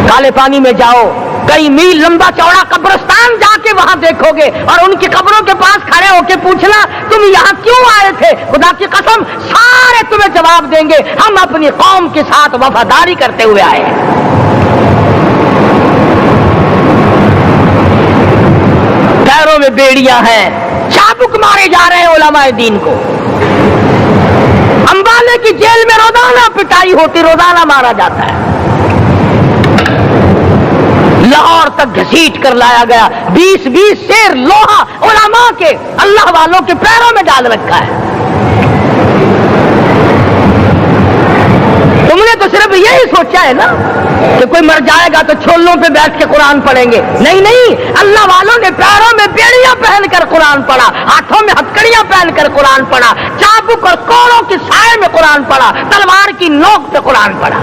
کالے پانی میں جاؤ، کئی میل لمبا چوڑا قبرستان جا کے وہاں دیکھو گے اور ان کی قبروں کے پاس کھڑے ہو کے پوچھنا تم یہاں کیوں آئے تھے، خدا کی قسم سارے تمہیں جواب دیں گے ہم اپنی قوم کے ساتھ وفاداری کرتے ہوئے آئے ہیں۔ پیروں میں بیڑیاں ہیں، چابک مارے جا رہے ہیں علماء دین کو۔ امبالے کی جیل میں روزانہ پٹائی ہوتی، روزانہ مارا جاتا ہے۔ لاہور تک گھسیٹ کر لایا گیا، 20 سیر لوہا علماء کے، اللہ والوں کے پیروں میں ڈال رکھا ہے۔ تم نے تو صرف یہی سوچا ہے نا کہ کوئی مر جائے گا تو چھولوں پہ بیٹھ کے قرآن پڑھیں گے، نہیں نہیں، اللہ والوں نے پیروں میں بیڑیاں پہن کر قرآن پڑھا، ہاتھوں میں ہتکڑیاں پہن کر قرآن پڑھا، چابک اور کوڑوں کی سائے میں قرآن پڑھا، تلوار کی نوک پہ قرآن پڑھا۔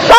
100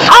100